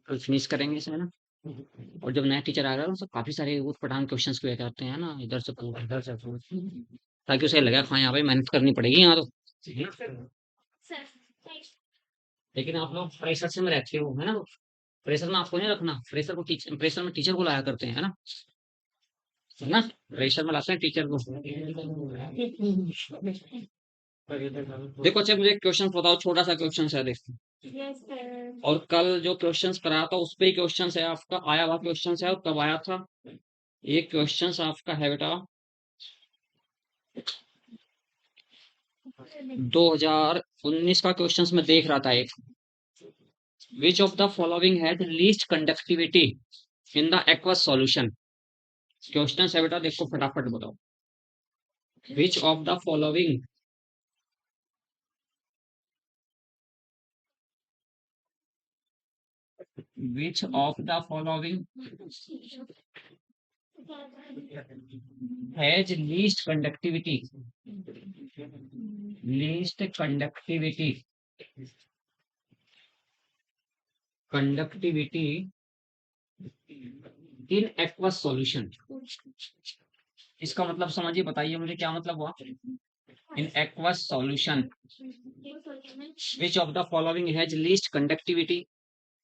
कल फिनिश करेंगे इसे, है ना। और जब नया टीचर आएगा तो काफी सारे ऊट पटांग क्वेश्चंस किया करते हैं ना, इधर से पूछ इधर से पूछ, ताकि उसे लगे हाँ यहाँ पे मेहनत करनी पड़ेगी यहाँ तो। लेकिन आप लोग प्रेशर से में रहते हो, है ना। प्रेशर में आपको नहीं रखना, प्रेशर को टीचर, प्रेशर में टीचर को लाया करते हैं, है ना। प्रेशर में लाते हैं टीचर को। देखो अच्छा, मुझे क्वेश्चन बताओ, छोटा सा क्वेश्चन है देखो। और कल जो क्वेश्चंस कराया था उस पे ही क्वेश्चन है आपका, आया हुआ क्वेश्चन है, और कब आया था ये क्वेश्चन आपका है बेटा 2019 का क्वेश्चन मैं देख रहा था एक। विच of the following had least conductivity in the aqueous solution. Question है बेटा, देखो फटाफट बताओ। विच of the following which of the following has least conductivity in aqueous solution। इसका मतलब समझिए, बताइए मुझे क्या मतलब हुआ। इन aqueous solution which of the following has least conductivity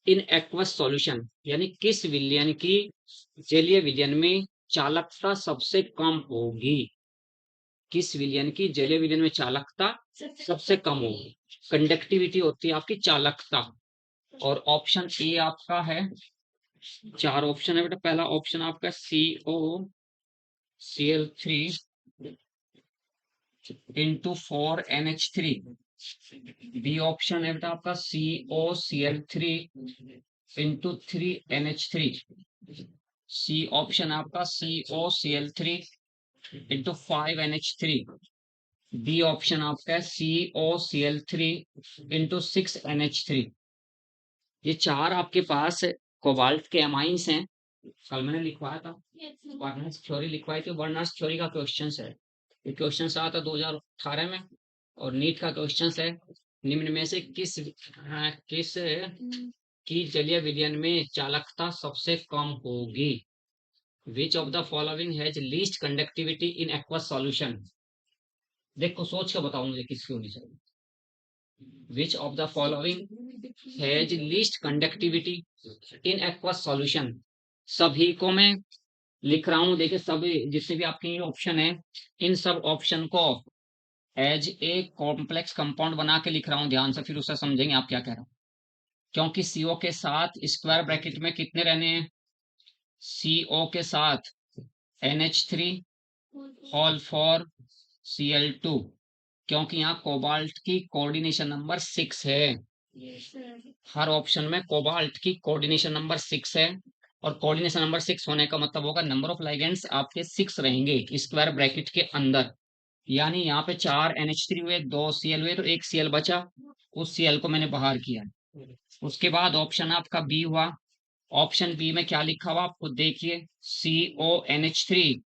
in aqueous solution, यानी किस विलयन की जलीय विलयन में चालकता सबसे कम होगी। किस विलयन की जलीय विलयन में चालकता सबसे कम होगी। कंडक्टिविटी होती है आपकी चालकता। और ऑप्शन ए आपका है, 4 ऑप्शन है बेटा। पहला ऑप्शन आपका COCl3 into 4NH3। B option है बेटा आपका COCl3 into 3NH3। C option आपका COCl3 into 5NH3। D option आपका COCl3 इंटू 6NH3। ये 4 आपके पास कोबाल्ट के एमाइंस हैं। कल मैंने लिखवाया था, वर्नर्स थ्योरी लिखवाई थी, वर्नर्स थ्योरी का क्वेश्चन है। ये क्वेश्चन आया था 2018 में, और नीट का क्वेश्चन है। निम्न में से किस की जलीय विलयन में चालकता सबसे कम होगी। विच of the following has least conductivity in aqueous solution. देखो सोच के बताओ मुझे किसकी होनी चाहिए। विच of the following has least conductivity in aqueous solution. सभी को मैं लिख रहा हूं, देखिए सभी जितने भी आपके ऑप्शन है, इन सब ऑप्शन को एज ए कॉम्प्लेक्स कंपाउंड बना के लिख रहा हूं, ध्यान से, फिर उसे समझेंगे आप क्या कह रहा हूं। क्योंकि सीओ के साथ स्क्वायर ब्रैकेट में कितने रहने हैं, सीओ के साथ NH3 होल फॉर Cl2, क्योंकि यहाँ कोबाल्ट की कोऑर्डिनेशन नंबर 6 है। हर ऑप्शन में कोबाल्ट की कोऑर्डिनेशन नंबर 6 है, और कोऑर्डिनेशन नंबर 6 होने का मतलब होगा नंबर ऑफ लाइगेंड्स आपके 6 रहेंगे स्क्वायर ब्रैकेट के अंदर। यानी यहाँ पे 4 NH3 हुए, 2 Cl हुए, तो 1 Cl बचा, उस Cl को मैंने बाहर किया। उसके बाद ऑप्शन आपका बी हुआ। ऑप्शन बी में क्या लिखा हुआ आप खुद देखिए, CONH3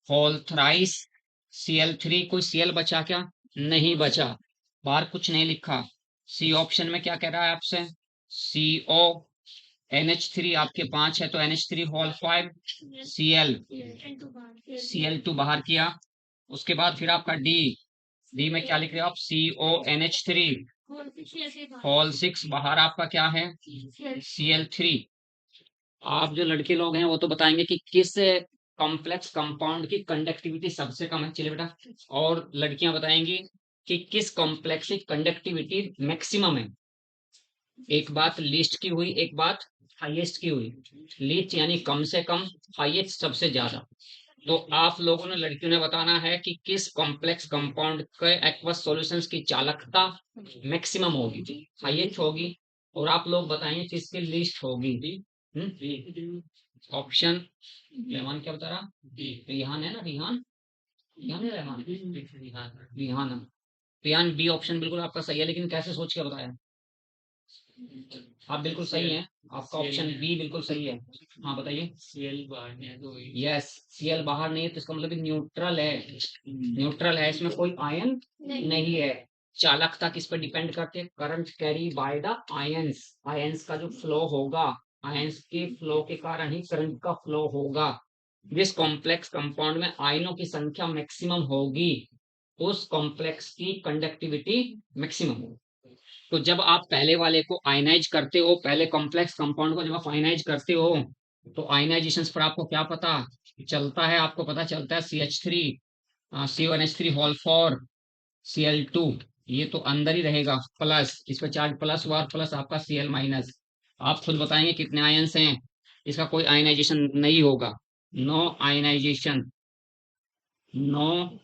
होल थ्राइस Cl3। कोई Cl बचा क्या, नहीं बचा, बाहर कुछ नहीं लिखा। सी ऑप्शन में क्या कह रहा है आपसे, CONH3 आपके 5 है, तो NH3 होल 5 Cl2 बाहर किया। उसके बाद फिर आपका डी में क्या लिख रहे हो आप, CONH3 होल 6, बाहर आपका क्या है, Cl3। आप जो लड़के लोग हैं वो तो बताएंगे कि किस कॉम्प्लेक्स कंपाउंड की कंडक्टिविटी सबसे कम है, चलिए बेटा। और लड़कियां बताएंगी कि किस कॉम्प्लेक्स की कंडक्टिविटी मैक्सिमम है। एक बात लिस्ट की हुई, एक बात हाईएस्ट की हुई। लिस्ट यानी कम से कम, हाईएस्ट सबसे ज्यादा। तो आप लोगों ने, लड़कियों ने बताना है कि किस कॉम्प्लेक्स कंपाउंड के एक्वस सॉल्यूशंस की चालकता मैक्सिमम होगी, हाईएस्ट होगी। और आप लोग बताएंगे किसकी लिस्ट होगी। ऑप्शन रहमान क्या बता रहा, रिहान है ना, रिहान, रिहान है, रहमान, रिहान, रिहान बी ऑप्शन बिल्कुल आपका सही है, लेकिन कैसे सोच के बताया आप, बिल्कुल सही है, आपका ऑप्शन बी बिल्कुल सही है। हाँ बताइए। सीएल बाहर नहीं है तो यस, सीएल बाहर नहीं है तो इसका मतलब न्यूट्रल है, न्यूट्रल है, इसमें कोई आयन नहीं है। चालकता किस पर डिपेंड करते हैं? Current carry by the ions, ions का जो फ्लो होगा, आयंस के फ्लो के कारण ही करंट का फ्लो होगा। जिस कॉम्प्लेक्स कंपाउंड में आयनों की संख्या मैक्सिमम होगी उस कॉम्प्लेक्स की कंडक्टिविटी मैक्सिमम होगी। तो जब आप पहले वाले को आयनाइज करते हो, पहले कॉम्प्लेक्स कंपाउंड को जब आप आयनाइज करते हो तो आयनाइजेशन पर आपको क्या पता चलता है? आपको पता चलता है CH3 C1H3 होल 4 Cl2, ये तो अंदर ही रहेगा प्लस, इस पर चार्ज प्लस हुआ, प्लस आपका Cl माइनस। आप खुद बताएंगे कितने आयंस हैं? इसका कोई आयनाइजेशन नहीं होगा, नो आयनाइजेशन, नो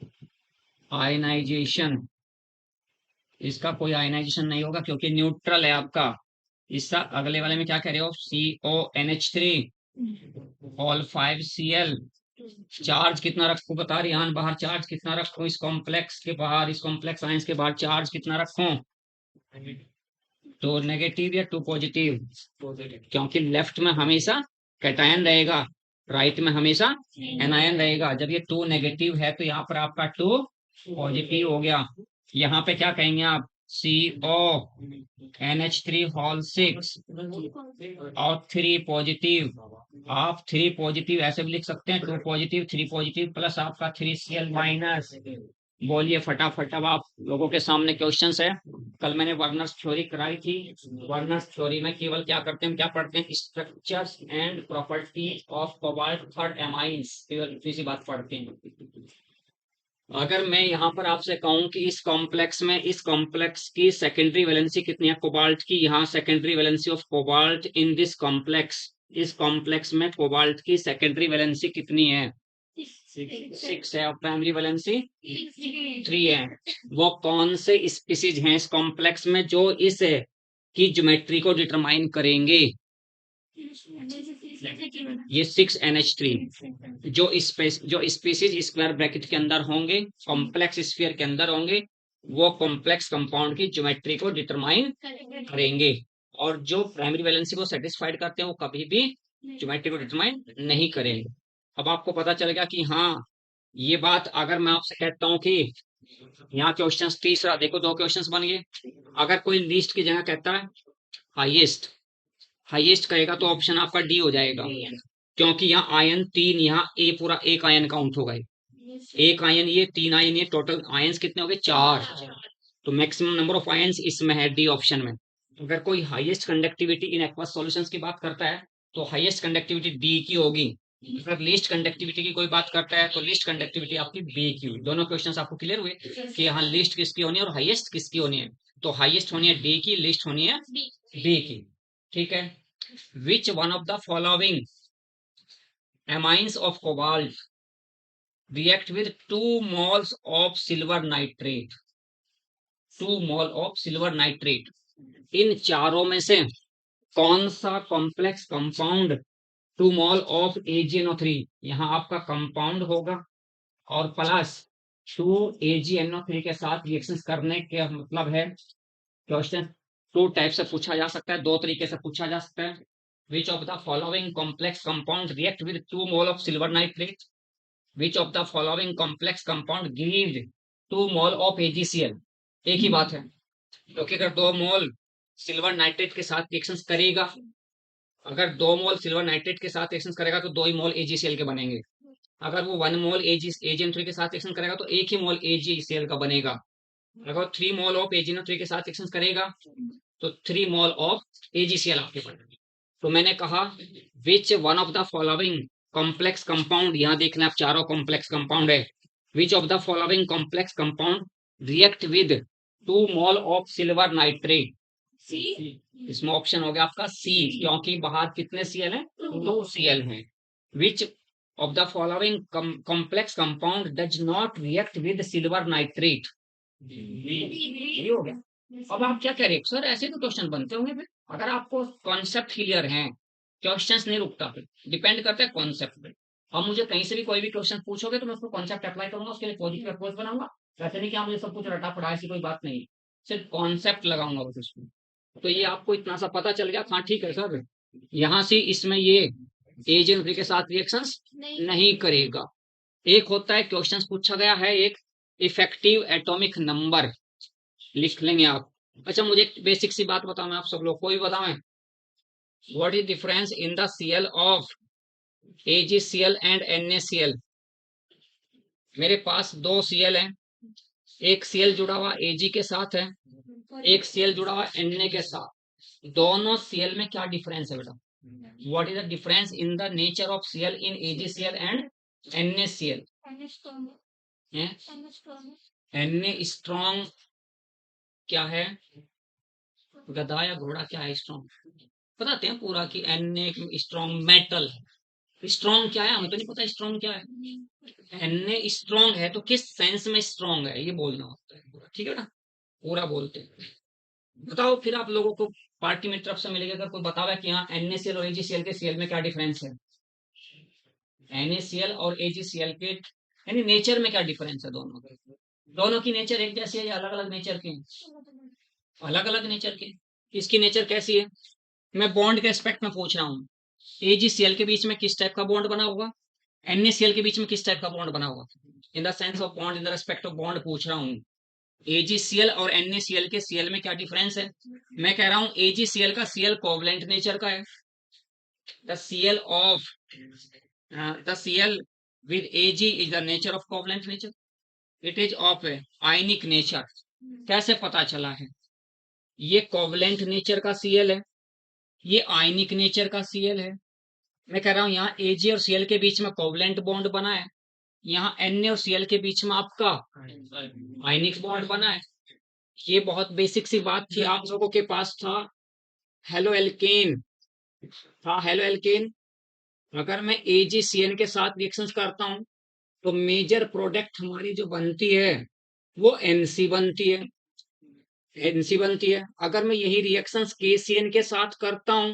आयनाइजेशन, इसका कोई आयनाइजेशन नहीं होगा क्योंकि न्यूट्रल है आपका। इसका अगले वाले में क्या कह रहे हो? CONH3 ऑल 5Cl, चार्ज कितना रखूं बता रिहान? बाहर चार्ज कितना रखूं इस कॉम्प्लेक्स के बाहर, इस कॉम्प्लेक्स आयंस के बाहर चार्ज कितना रखूं? तो नेगेटिव या टू पॉजिटिव? क्योंकि लेफ्ट में हमेशा कैटायन रहेगा, राइट में हमेशा एनायन रहेगा। जब ये टू नेगेटिव है तो यहाँ पर आपका टू पॉजिटिव हो गया। यहाँ पे क्या कहेंगे आप? CONH3 होल 6 और 3 पॉजिटिव। आप 3 पॉजिटिव ऐसे भी लिख सकते हैं, 2 पॉजिटिव 3 पॉजिटिव प्लस आपका 3Cl माइनस। बोलिए फटाफट, अब आप लोगों के सामने क्वेश्चंस है। कल मैंने वर्नर्स थ्योरी कराई थी। वर्नर्स थ्योरी में केवल क्या करते हैं, क्या पढ़ते हैं? Structures and properties of cobalt third amines, केवल इतनी सी बात पढ़ते हैं। अगर मैं यहाँ पर आपसे कहूं कि इस कॉम्प्लेक्स की सेकेंडरी वैलेंसी कितनी है कोबाल्ट की, यहाँ secondary valency of cobalt in this complex, इस कॉम्प्लेक्स में कोबाल्ट की सेकेंडरी वैलेंसी कितनी है? 6 है। और प्राइमरी वैलेंसी 3 है। वो कौन से स्पीसीज हैं इस कॉम्प्लेक्स में जो इस की ज्योमेट्री को डिटरमाइन करेंगे? ये 6NH3 जो स्पीसीज स्क्वायर ब्रैकेट के अंदर होंगे, कॉम्प्लेक्स स्फीयर के अंदर होंगे, वो कॉम्प्लेक्स कंपाउंड की ज्योमेट्री को डिटरमाइन करेंगे। और जो प्राइमरी वैलेंसी को सेटिस्फाइड करते हैं वो कभी भी ज्योमेट्री को डिटरमाइन नहीं करेंगे। अब आपको पता चलेगा कि हाँ, ये बात अगर मैं आपसे कहता हूं कि यहाँ क्वेश्चन तीसरा देखो, 2 क्वेश्चन बन गए। अगर कोई लिस्ट की जगह कहता है हाईएस्ट, हाईएस्ट कहेगा तो ऑप्शन आपका डी हो जाएगा, क्योंकि यहाँ आयन 3, यहाँ ए पूरा एक आयन काउंट हो गए, एक आयन ये 3 आयन ये, टोटल आयंस कितने हो गए? 4। तो मैक्सिमम नंबर ऑफ आयंस इसमें है डी ऑप्शन में। अगर कोई highest conductivity in aqueous solutions की बात करता है तो हाईएस्ट कंडक्टिविटी डी की होगी। अगर लीस्ट कंडक्टिविटी की कोई बात करता है तो लीस्ट कंडक्टिविटी आपकी बी की हुई। दोनों क्वेश्चंस आपको क्लियर हुए कि यहाँ लीस्ट किसकी होनी है और हाईएस्ट किसकी होनी है? तो हाईएस्ट होनी है डी की, लीस्ट होनी है बी की। ठीक है। Which one of the following amines of cobalt react with 2 moles of silver nitrate, 2 mole of silver nitrate? इन चारों में से कौन सा complex compound 2 mole of AgNO3, यहाँ आपका कंपाउंड होगा और प्लस 2 AgNO3 के साथ रिएक्शन करने के मतलब है? क्वेश्चन 2 टाइप से पूछा जा सकता है, 2 तरीके से पूछा जा सकता है। Which of the following complex compound react with 2 mole of silver nitrate? Which of the following complex compound gives 2 mole of AgCl? एक ही बात है, क्योंकि अगर 2 मोल सिल्वर नाइट्रेट के साथ रिएक्शन करेगा, अगर 2 मोल सिल्वर नाइट्रेट के साथ रिएक्शन करेगा तो 2 ही मोल AgCl के बनेंगे। अगर वो 1 मोल AgN3 के साथ रिएक्शन करेगा तो 1 ही मोल AgCl का बनेगा। अगर 3 मोल ऑफ AgNO3 के साथ रिएक्शन करेगा तो 3 मोल ऑफ AgCl आपके बनेंगे। तो मैंने कहा which one of the following complex compound, यहाँ देखना आप चारों कॉम्प्लेक्स कंपाउंड है, which of the following complex compound react with 2 mole of silver nitrate? इसमें ऑप्शन हो गया आपका सी, क्योंकि बाहर कितने Cl हैं? 2 Cl हैं। विच of the following complex compound does not react with silver nitrate? ये हो गया। अब आप क्या कह रहे हैं सर, ऐसे तो क्वेश्चन बनते होंगे फिर? अगर आपको कॉन्सेप्ट क्लियर है, क्वेश्चंस नहीं रुकता, फिर डिपेंड करता है कॉन्सेप्ट पे। अब मुझे कहीं से भी कोई भी क्वेश्चन पूछोगे तो मैं उसको कॉन्सेप्ट अप्लाई करूंगा, उसके लिए पॉजिटिव अप्रोच बनाऊंगा। ऐसे नहीं कि आप मुझे सब कुछ रटा पड़ा, ऐसी कोई बात नहीं, सिर्फ कॉन्सेप्ट लगाऊंगा बस उसमें। तो ये आपको इतना सा पता चल गया, हाँ ठीक है सर, यहाँ से इसमें ये एजेंट के साथ रिएक्शंस नहीं करेगा। एक होता है क्वेश्चन पूछा गया है एक इफेक्टिव एटॉमिक नंबर, लिख लेंगे आप। अच्छा मुझे एक बेसिक सी बात बताओ, मैं आप सब लोग को भी बताऊं, what is difference in the CL of AgCl and NaCl। मेरे पास दो सीएल हैं, एक सीएल जुड़ा हुआ Ag के साथ है, एक सीएल जुड़ा हुआ Na के साथ। दोनों सीएल में क्या डिफरेंस है बेटा? What is the difference in the nature of CL in AgCl and NaCl? Na strong क्या है? गधा या घोड़ा क्या है स्ट्रॉन्ग? बताते हैं पूरा कि Na स्ट्रॉन्ग मेटल है। स्ट्रॉन्ग क्या है हमें तो नहीं पता स्ट्रॉन्ग क्या है। Na स्ट्रॉन्ग है तो किस सेंस में स्ट्रॉन्ग है ये बोलना होता है पूरा, ठीक है ना? पूरा बोलते हैं। बताओ फिर आप लोगों को पार्टी में तरफ से मिलेगा अगर कोई बतावे कि हाँ NaCl और AgCl के सीएल में क्या डिफरेंस है। NaCl और AgCl के यानी नेचर में क्या डिफरेंस है दोनों के? दोनों की नेचर एक जैसी है या अलग अलग नेचर की? अलग अलग नेचर के। इसकी नेचर कैसी है? मैं बॉन्ड के एस्पेक्ट में पूछ रहा हूँ। AgCl के बीच में किस टाइप का बॉन्ड बना होगा, NaCl के बीच में किस टाइप का बॉन्ड बना होगा? In the sense of bond, in the respect of bond पूछ रहा हूँ। AgCl और NaCl के Cl में क्या डिफरेंस है? मैं कह रहा हूँ AgCl का Cl कोवलेंट नेचर का है। The Cl of the Cl with Ag is the nature of covalent nature. It is of ionic nature. कैसे पता चला है? ये कोवलेंट नेचर का Cl है, ये आयनिक नेचर का Cl है। मैं कह रहा हूं यहाँ Ag और Cl के बीच में कोवलेंट बॉन्ड बना है, यहाँ Na और Cl के बीच में आपका आयनिक बॉन्ड बना है। ये बहुत बेसिक सी बात थी। आप लोगों के पास था हेलो एल्केन, था हेलो एल्केन। अगर मैं AgCl के साथ रिएक्शंस करता हूं तो मेजर प्रोडक्ट हमारी जो बनती है वो NC बनती है, NC बनती है। अगर मैं यही रिएक्शंस KCN के साथ करता हूं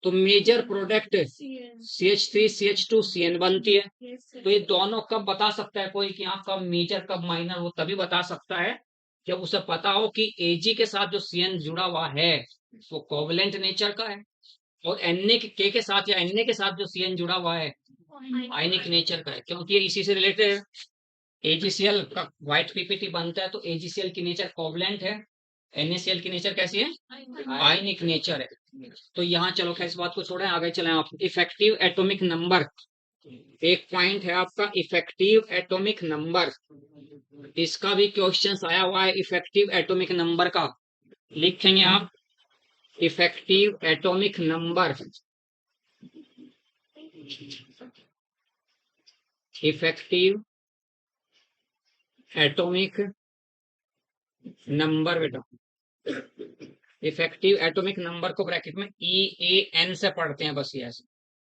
तो मेजर प्रोडक्ट CH3CH2CN बनती है। तो ये दोनों कब बता सकता है कोई कि हाँ कब मेजर कब माइनर? वो तभी बता सकता है जब उसे पता हो कि Ag के साथ जो CN जुड़ा हुआ है वो कोवलेंट नेचर का है, और Na के साथ या Na के साथ जो CN जुड़ा हुआ है आयनिक नेचर का है, क्योंकि ये इसी से रिलेटेड है। AgCl का व्हाइट पीपीटी बनता है तो AgCl की नेचर कोवलेंट है, NaCl की नेचर कैसी है? आयनिक नेचर है। तो यहाँ चलो खैर इस बात को छोड़ें, आगे चलें। आप इफेक्टिव एटॉमिक नंबर, एक पॉइंट है आपका इफेक्टिव एटॉमिक नंबर। इसका भी क्वेश्चन आया हुआ है इफेक्टिव एटॉमिक नंबर का। लिखेंगे आप effective atomic number, effective atomic number बेटा। इफेक्टिव एटॉमिक नंबर को ब्रैकेट में EAN से पढ़ते हैं बस, ये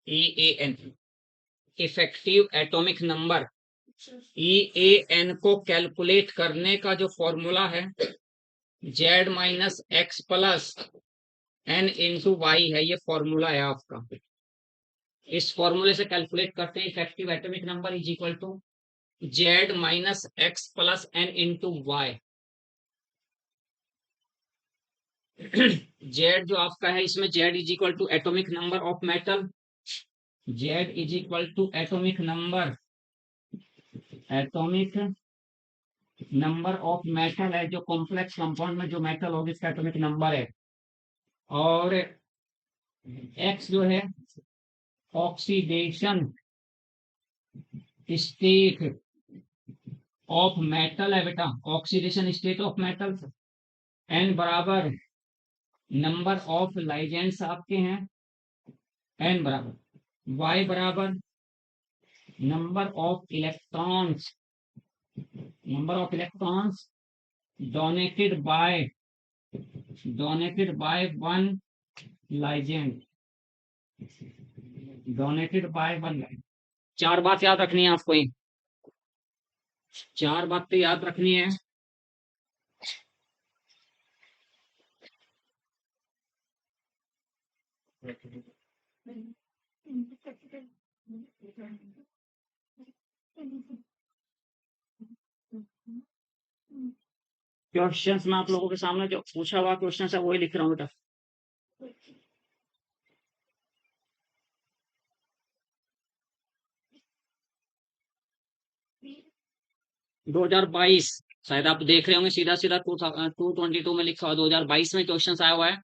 EAN effective atomic number. EAN को कैलकुलेट करने का जो फॉर्मूला है Z minus X plus N into Y है, ये फॉर्मूला है आपका। इस फॉर्मूले से कैलकुलेट करते हैं effective atomic number is equal to Z minus X plus N into Y. Z जो आपका है इसमें Z is equal to atomic number of metal, Z is equal to atomic number, atomic number of metal है, जो complex compound में जो metal होगी इसका एटॉमिक नंबर है। और X जो है ऑक्सीडेशन स्टेट ऑफ मेटल है बेटा, oxidation state of metal. N बराबर नंबर ऑफ लाइगेंड्स आपके हैं, N बराबर, Y बराबर number of electrons, number of electrons donated by one ligand, donated by one ligand. चार बात याद रखनी है आपको, ये चार बातें याद रखनी है। क्वेश्चंस में आप लोगों के सामने जो पूछा हुआ क्वेश्चन है वही लिख रहा हूँ बेटा। 2022 शायद आप देख रहे होंगे सीधा सीधा 222 में लिखा हुआ 2022 में क्वेश्चन आया हुआ है,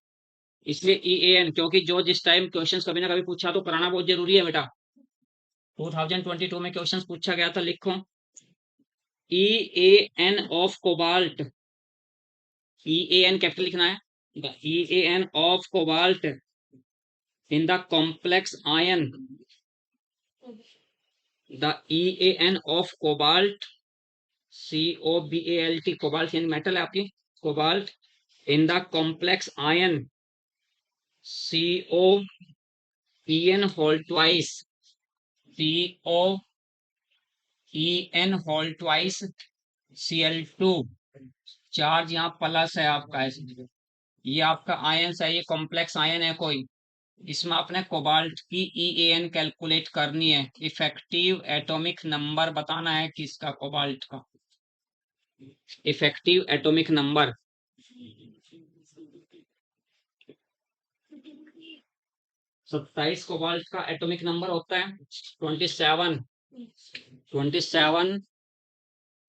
इसलिए EAN, क्योंकि जो जिस टाइम क्वेश्चन कभी ना कभी पूछा तो कराना बहुत जरूरी है बेटा। 2022 में क्वेश्चन पूछा गया था, लिखो EAN of cobalt, EAN capital लिखना है, the EAN of cobalt in the complex ion, the EAN of cobalt, COBALT, cobalt यानी मेटल है आपकी, cobalt in the complex ion COEN whole twice, COEN whole twice Cl2, charge यहाँ plus है आपका, ये आपका आयन है, ये कॉम्प्लेक्स आयन है कोई, इसमें आपने कोबाल्ट की EAN कैलकुलेट करनी है, इफेक्टिव एटॉमिक नंबर बताना है किसका, कोबाल्ट का इफेक्टिव एटॉमिक नंबर। 27 कोबाल्ट का एटॉमिक नंबर होता है 27, 27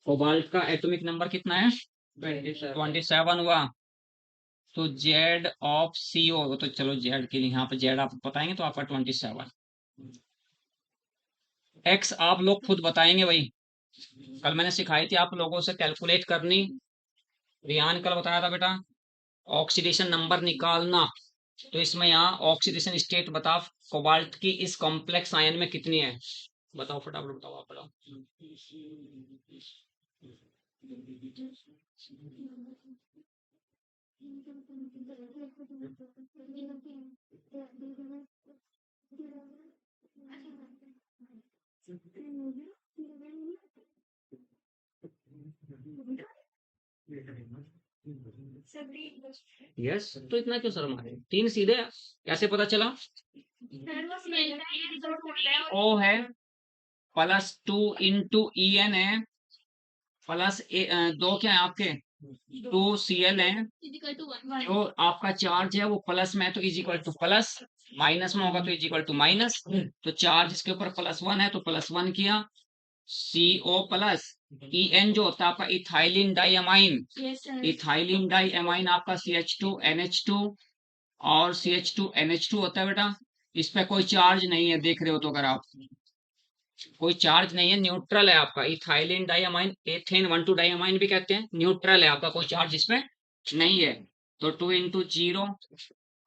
कोबाल्ट का एटॉमिक नंबर कितना है 27 हुआ। तो जेड ऑफ CO, तो चलो जेड के लिए यहाँ पे जेड आप बताएंगे तो आपका 27, एक्स आप लोग खुद बताएंगे भाई, कल मैंने सिखाई थी आप लोगों से कैलकुलेट करनी, रियान कल बताया था बेटा ऑक्सीडेशन नंबर निकालना, तो इसमें यहाँ ऑक्सीडेशन स्टेट बताओ कोबाल्ट की इस कॉम्प्लेक्स आयन में कितनी है, बताओ फटाफट बताओ, आप बताओ। यस, तो इतना क्यों शर्म आ रहे, 3 सीधे कैसे पता चला, O है +2 इंटू EN है प्लस 2 क्या है आपके 2Cl है, जो आपका चार्ज है वो प्लस में है तो is equal two plus, minus में होगा तो इज इक्वल टू माइनस, तो चार्ज इसके ऊपर +1 है तो +1 किया, CO प्लस EN जो होता है आपका इथाइलिन डाइअमाइन, इथाइलिन डाइअमाइन आपका CH2NH2 और CH2NH2 होता है बेटा, इस पे कोई चार्ज नहीं है, देख रहे हो तो अगर आप, कोई चार्ज नहीं है, न्यूट्रल है आपका, इथाइलिन डाइअमाइन, एथेन 1,2 डाइअमाइन भी कहते हैं, न्यूट्रल है आपका, कोई चार्ज इसमें नहीं है। तो 2 into 0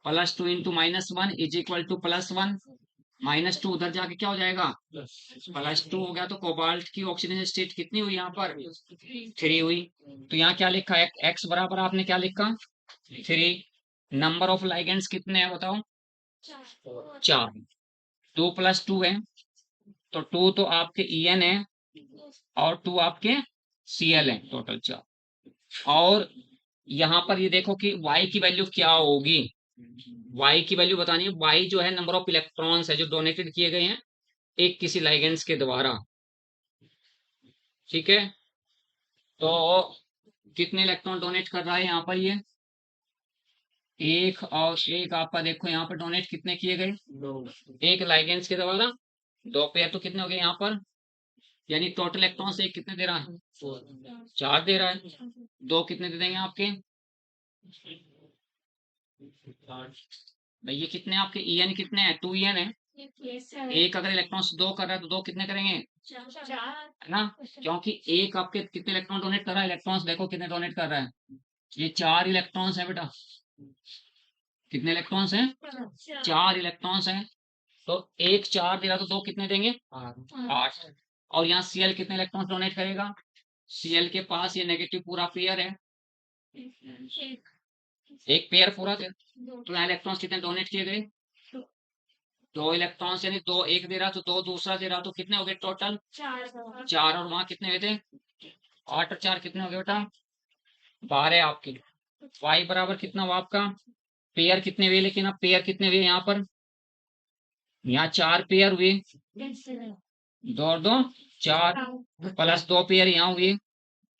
+2 into -1 is equal to +1, -2 उधर जाके क्या हो जाएगा +2 हो गया, तो कोबाल्ट की ऑक्सीजन स्टेट कितनी हुई यहाँ पर 3 हुई, तो यहाँ क्या लिखा है एक्स बराबर आपने क्या लिखा 3, नंबर ऑफ लाइगेंड्स कितने हैं बताओ 4, 2 + 2 है, तो 2 तो आपके EN है और 2 आपके Cl है, टोटल 4, और यहाँ पर ये देखो कि Y की वैल्यू क्या होगी, Y की वैल्यू बतानी है, Y जो है नंबर ऑफ इलेक्ट्रॉन्स है जो डोनेटेड किए गए हैं एक किसी लाइगेंड्स के द्वारा, ठीक है, तो कितने इलेक्ट्रॉन डोनेट कर रहा है यहाँ पर ये एक, और एक आपका देखो यहाँ पर डोनेट कितने किए गए एक लाइगेंड्स के द्वारा 2 पेयर, तो कितने हो गए यहाँ पर, यानी टोटल इलेक्ट्रॉन्स एक कितने दे रहा है 4 दे रहा है, 2 कितने दे देंगे आपके भाई, ये कितने आपके EN कितने हैं 2 EN है, एक अगर इलेक्ट्रॉन्स 2 कर रहा है तो 2 कितने करेंगे है ना, क्योंकि एक आपके कितने इलेक्ट्रॉन डोनेट कर रहा है, इलेक्ट्रॉन्स देखो कितने डोनेट कर रहा है, ये 4 इलेक्ट्रॉन्स है बेटा, कितने इलेक्ट्रॉन्स हैं 4 इलेक्ट्रॉन्स हैं, तो एक 4 दे रहा तो 2 कितने देंगे 8, और यहाँ Cl कितने इलेक्ट्रॉन डोनेट करेगा, Cl के पास ये नेगेटिव पूरा पेयर है, एक पेयर पूरा दे, तो यहाँ इलेक्ट्रॉन्स कितने डोनेट किए गए 2 इलेक्ट्रॉन्स, यानी 2 एक दे रहा तो 2 दूसरा दे रहा, तो कितने हो गए टोटल 4, और वहां कितने हुए थे 8 और 4 कितने हो गए बेटा 12 आपके, Y बराबर कितना हुआ आपका, पेयर कितने हुए, लेकिन अब पेयर कितने हुए यहाँ पर, यहाँ 4 पेयर हुए, 2 और 2 4 प्लस 2 पेयर यहाँ हुए,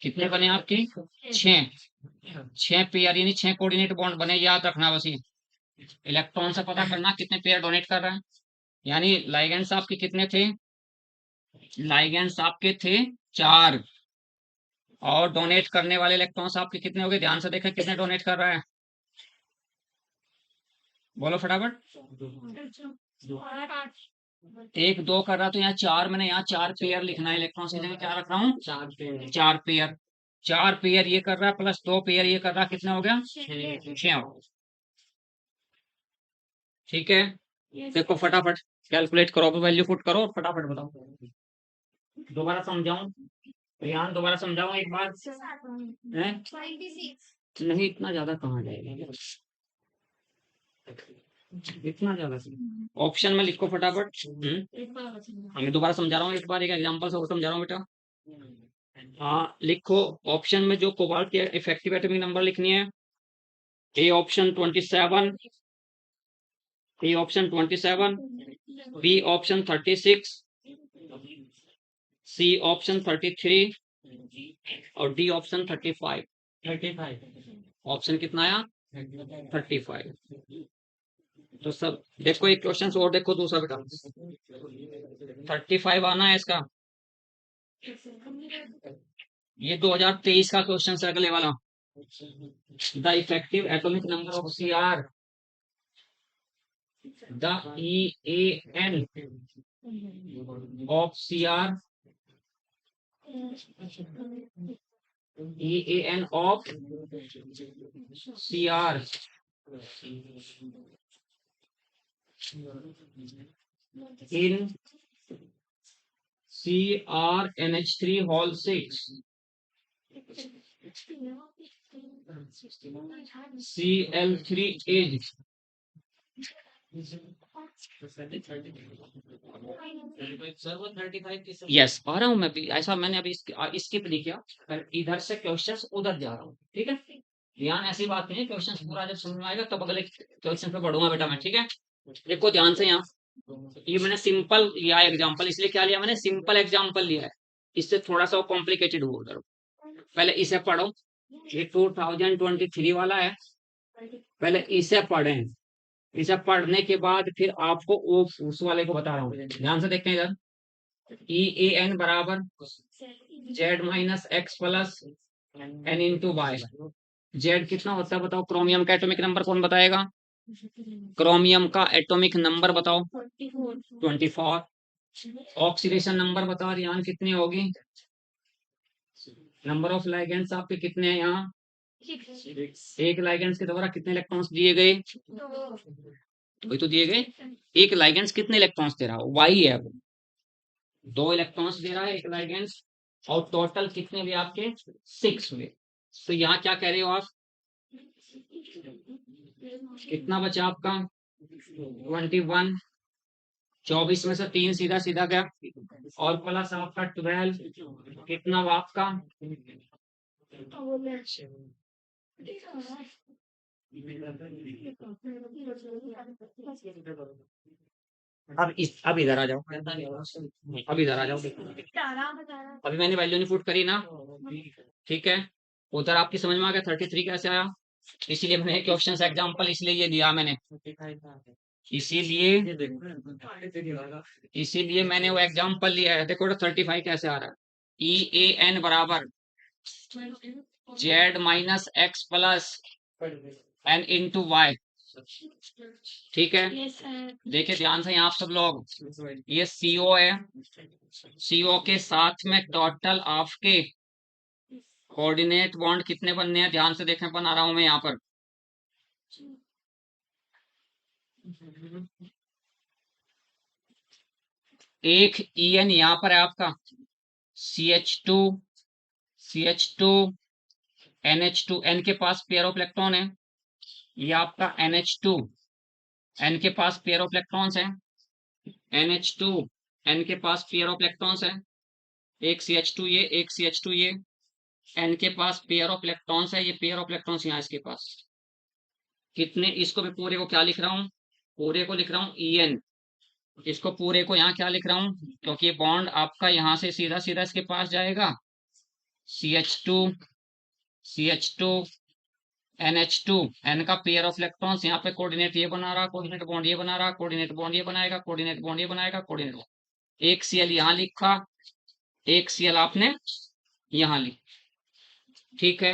कितने बने आपके 6 पेयर, यानी 6 कोऑर्डिनेट बॉन्ड बने, याद रखना बस ये, इलेक्ट्रॉन से पता करना कितने पेयर डोनेट कर रहा है, यानी लाइगेंड्स आपके कितने थे, लाइगेंड्स आपके थे 4, और डोनेट करने वाले इलेक्ट्रॉन्स आपके कितने हो गए, ध्यान से देखें कितने डोनेट कर रहा है, बोलो फटाफट। एक दो कर रहा तो यहाँ चार, मैंने यहाँ चार पेयर लिखना है, इलेक्ट्रॉन्स की जगह क्या रख रहा हूँ, चार पेयर। चार पेयर ये कर रहा है प्लस दो पेयर ये कर रहा है, कितना हो गया, छह हो गया। ठीक है, देखो फटाफट कैलकुलेट करो, वैल्यू पुट करो और फटाफट बताओ। दोबारा समझाऊं, ध्यान दोबारा समझाऊं एक बार है? नहीं इतना ज्यादा कहाँ जाएगा, इतना ज्यादा ऑप्शन में लिखो फटाफट। मैं दोबारा समझा रहा हूँ, एक बार एक एग्जांपल से और समझा रहा हूँ बेटा। हाँ लिखो, ऑप्शन में जो कोबाल्ट की इफेक्टिव एटॉमिक नंबर लिखनी है, A option 27, A option 27, B option 36, C option 33 और डी ऑप्शन 35। ऑप्शन कितना आया, 35। तो सब देखो एक क्वेश्चन और देखो दूसरा बेटा, 35 आना है इसका, ये 2023 का क्वेश्चन है अगले वाला। The effective atomic number of C R, the EAN of CR, EAN of CR in CrNH3 whole 6 Cl3 is yes आ रहा हूँ मैं भी, ऐसा मैंने अभी स्किप नहीं किया, पर इधर से क्वेश्चंस उधर जा रहा हूँ, ठीक है। ध्यान ऐसी बात नहीं है, क्वेश्चंस पूरा जब समझ में आएगा तब अगले क्वेश्चन पे बढ़ूंगा बेटा मैं, ठीक है। देखो ध्यान से, यहाँ ये मैंने सिंपल लिया है एग्जांपल, इसलिए क्या लिया मैंने, सिंपल एग्जांपल लिया है, इससे थोड़ा सा कॉम्प्लिकेटेड हुआ उधर। पहले इसे पढ़ो, ये 2023 वाला है, पहले इसे पढ़ें, इसे पढ़ने के बाद फिर आपको वो उस वाले को बता रहा हूँ, ध्यान से देखते हैं इधर। EAN बराबर Z-X plus N into Y. Z कितना होता है बताओ, क्रोमियम का एटॉमिक नंबर कौन बताएगा, क्रोमियम का एटॉमिक नंबर बताओ, 24। ऑक्सीडेशन नंबर बताओ ध्यान कितनी होगी, नंबर ऑफ लाइगेंड्स आपके कितने हैं यहाँ, एक लाइगेंड्स के द्वारा कितने इलेक्ट्रॉन्स दिए गए, वही तो दिए गए, एक लाइगेंड्स कितने इलेक्ट्रॉन्स दे रहा है, वाई है वो, 2 इलेक्ट्रॉन्स दे रहा है एक लाइगेंड्स, और टोटल कितने हुए आपके, 6 हुए। तो यहाँ क्या कह रहे हो आप, कितना बचा आपका, 21, 24 में से 3 सीधा सीधा गया, और प्लस आपका 12, कितना हुआ आपका, अब इधर आ जाओ, अब इधर आ जाओ, अभी मैंने वैल्यू नहीं पुट करी ना, ठीक है। उधर आपकी समझ में आ गया 33 कैसे आया, इसीलिए मैंने क्वेश्चन एग्जांपल इसलिए ये दिया मैंने, इसीलिए इसीलिए मैंने वो एग्जांपल लिया है। देखो 35 कैसे आ रहा है, EAN बराबर Z-X plus N into Y, ठीक है। देखिए ध्यान से यहाँ आप सब लोग, ये CO है, CO के साथ में टोटल आपके कोऑर्डिनेट बॉन्ड कितने बनने हैं, ध्यान से देखें, बना रहा हूं मैं यहाँ पर, एक EN यहाँ पर है आपका, CH2 NH2, N के पास पेयर ऑफ इलेक्ट्रॉन है, ये आपका NH2, N के पास पेयर ऑफ इलेक्ट्रॉन्स है, NH2 N के पास पेयर ऑफ इलेक्ट्रॉन्स है, एक CH2 ये, एक CH2 ये, N के पास पेयर ऑफ इलेक्ट्रॉन्स है, ये पेयर ऑफ इलेक्ट्रॉन्स यहाँ इसके पास कितने, इसको मैं पूरे को क्या लिख रहा हूँ, पूरे को लिख रहा हूँ EN, इसको पूरे को यहाँ क्या लिख रहा हूँ, क्योंकि बॉन्ड आपका यहाँ से सीधा सीधा इसके पास जाएगा, CH2 NH2, N का पेयर ऑफ इलेक्ट्रॉन्स यहाँ पे कोऑर्डिनेट ये बना रहा, कोऑर्डिनेट बॉन्ड ये बना रहा, कोऑर्डिनेट बॉन्ड ये बनाएगा, कोऑर्डिनेट बॉन्ड ये बनाएगा, कोऑर्डिनेट एक Cl यहाँ लिखा, एक Cl आपने यहाँ लिखा, ठीक है।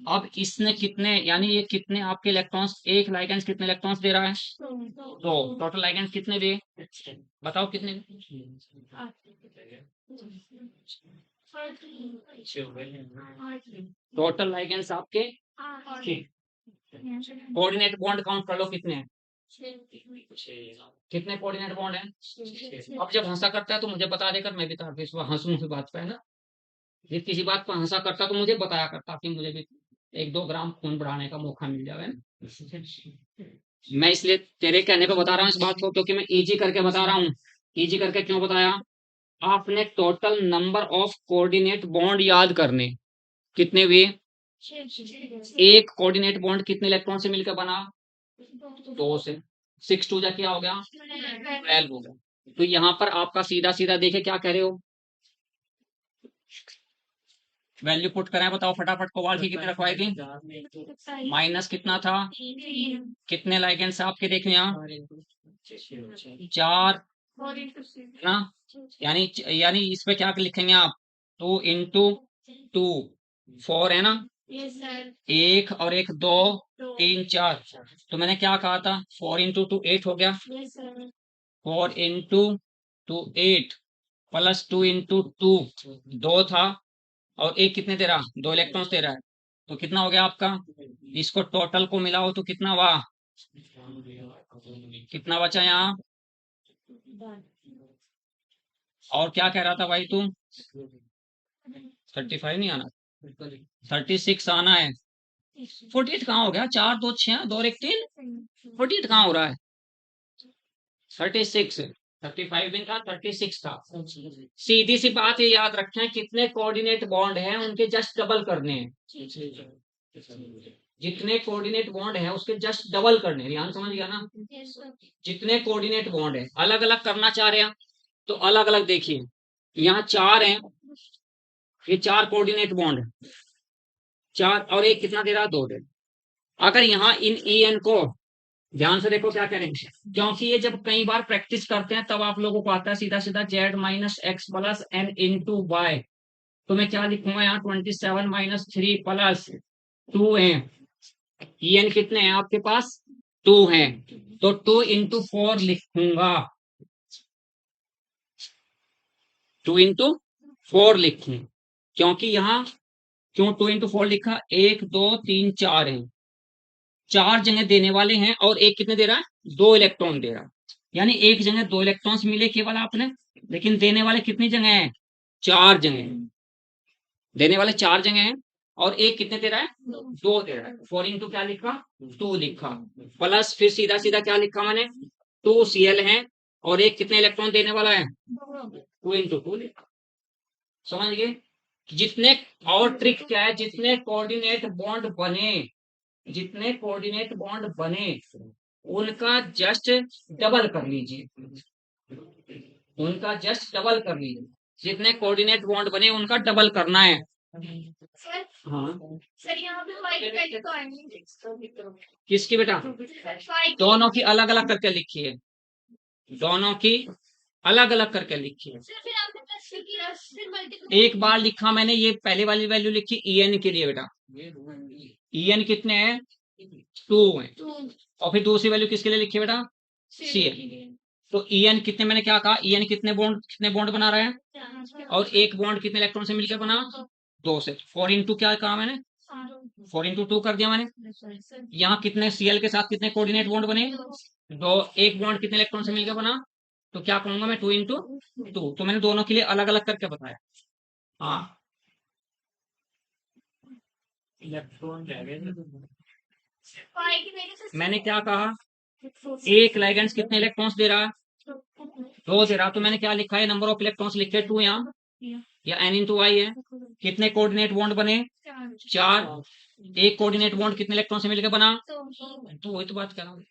अब इसने कितने, यानी ये कितने आपके इलेक्ट्रॉन्स, एक लाइगेंड्स कितने इलेक्ट्रॉन्स दे रहा है? तो टोटल लाइगेंड्स कितने दिए, बताओ कितने? टोटल लाइगेंड्स आपके, ठीक। कोऑर्डिनेट बॉन्ड काउंट कर लो कितने हैं, कितने कोऑर्डिनेट बॉन्ड हैं? अब जब हंसा करता है तो मुझे बता देकर मैं भी तो इस बार हंसूं इस बात पे, है ना। ये किसी बात पर हंसा करता तो मुझे बताया करता कि मुझे भी 1-2 ग्राम खून बढ़ाने का मौका मिल जाए ना। मैं इसलिए तेरे कहने पे बता रहा हूँ इस बात को, क्योंकि मैं इजी करके बता रहा हूँ। इजी करके क्यों बताया? आपने total number of coordinate bond याद करने, कितने हुए? एक कोऑर्डिनेट बॉन्ड कितने इलेक्ट्रॉन से मिलकर बना? 2 से। 6 2 जा क्या हो गया? 12 हो गया। तो यहाँ पर आपका सीधा सीधा देखे क्या कह रहे हो, वैल्यू पुट करें, बताओ फटाफट। कोबाल्ट की कितनी रखवाई थी? माइनस कितना था? कितने लाइगेंड्स आपके देखें यहाँ? 4 ना, यानी इस पे क्या लिखेंगे आप? 2 इंटू 2, 4 है ना, एक और एक 2, 3 4। तो मैंने क्या कहा था, 4 इंटू 2 8 हो गया। 4 इंटू 2 8 प्लस 2 इंटू 2 2 था, और एक कितने दे रहा? 2 इलेक्ट्रॉन्स दे रहा है। तो कितना हो गया आपका? इसको टोटल को मिलाओ तो कितना हुआ? कितना बचा यहाँ? और क्या कह रहा था भाई तू? 35 नहीं आना, 36 आना है। 48 कहाँ हो गया? 4 2 6 2 1 3, 48 कहाँ हो रहा है? 36, 35 भी था, 36 था। सीधी सी बात है, याद रखें कितने कोऑर्डिनेट बॉन्ड हैं उनके जस्ट डबल करने हैं। जितने कोऑर्डिनेट बॉन्ड है उसके जस्ट डबल करने, ध्यान समझ गया ना। जितने कोऑर्डिनेट बॉन्ड है अलग अलग करना चाह रहे हैं तो अलग अलग देखिए, यहाँ 4 हैं, ये 4 कोऑर्डिनेट बॉन्ड है, 4 और एक कितना दे रहा? 2 दे। अगर यहाँ इन ई एन को ध्यान से देखो क्या करेंगे, क्योंकि ये जब कई बार प्रैक्टिस करते हैं तब आप लोगों को आता है सीधा सीधा Z minus X plus N into Y. तो मैं क्या लिखूंगा यहाँ? 27 माइनस 3 प्लस 2 है। ई एन कितने हैं आपके पास? 2 हैं, तो 2 इंटू 4 लिखूंगा, 2 इंटू 4 लिखूं, क्योंकि यहाँ क्यों 2 इंटू 4 लिखा? 1 2 3 4 है, 4 जगह देने वाले हैं और एक कितने दे रहा है? 2 इलेक्ट्रॉन दे रहा है। यानी एक जगह 2 इलेक्ट्रॉन्स मिले केवल आपने, लेकिन देने वाले कितनी जगह हैं? 4 जगह हैं। देने वाले 4 जगह हैं और एक कितने दे रहा है? 2 दे रहा है। 4 इंटू क्या लिखा? 2 लिखा, प्लस फिर सीधा सीधा क्या लिखा मैंने? 2 Cl है और एक कितने इलेक्ट्रॉन देने वाला है? 2 इंटू 2 लिखा। समझ गए? जितने, और ट्रिक क्या है, जितने कोऑर्डिनेट बॉन्ड बने, जितने कोऑर्डिनेट बॉन्ड बने उनका जस्ट डबल कर लीजिए, उनका जस्ट डबल कर लीजिए। जितने कोऑर्डिनेट बॉन्ड बने उनका डबल करना है। सर हाँ सर यहाँ पे वाइट पेन तो आएंगे। किसकी बेटा? दोनों की अलग अलग करके लिखिए, दोनों की अलग अलग करके लिखिए। सर फिर आपने प्लस किया, फिर मल्टीप्लाई। एक बार लिखा मैंने, ये पहले वाली वैल्यू लिखी ई एन के लिए बेटा। ई एन कितने हैं? 2 है। और फिर दूसरी वैल्यू किसके लिए लिखी बेटा? C N. तो ई एन कितने, मैंने क्या कहा, ई एन कितने बॉन्ड बना रहा है, और एक बॉन्ड कितने इलेक्ट्रॉन से मिलकर बना? 2 से। 4 इंटू क्या कहा मैंने? 4 इंटू 2 कर दिया मैंने। यहाँ कितने Cl के साथ कितने कोऑर्डिनेट बॉन्ड बने? 2। एक बॉन्ड कितने इलेक्ट्रॉन से मिलकर बना? तो क्या कहूंगा मैं? 2 इंटू 2। तो मैंने दोनों के लिए अलग अलग करके बताया। हाँ इलेक्ट्रॉन, मैंने क्या कहा, एक लाइगेंड्स कितने इलेक्ट्रॉन्स दे रहा है? 2 दे रहा। तो मैंने क्या लिखा है? नंबर ऑफ इलेक्ट्रॉन्स लिखे 2 यहाँ, या एन इंटू आई है। कितने कोऑर्डिनेट बॉन्ड बने? 4। एक कोऑर्डिनेट बॉन्ड कितने इलेक्ट्रॉन से मिलकर बना? तो वही तो बात कर रहा हूँ,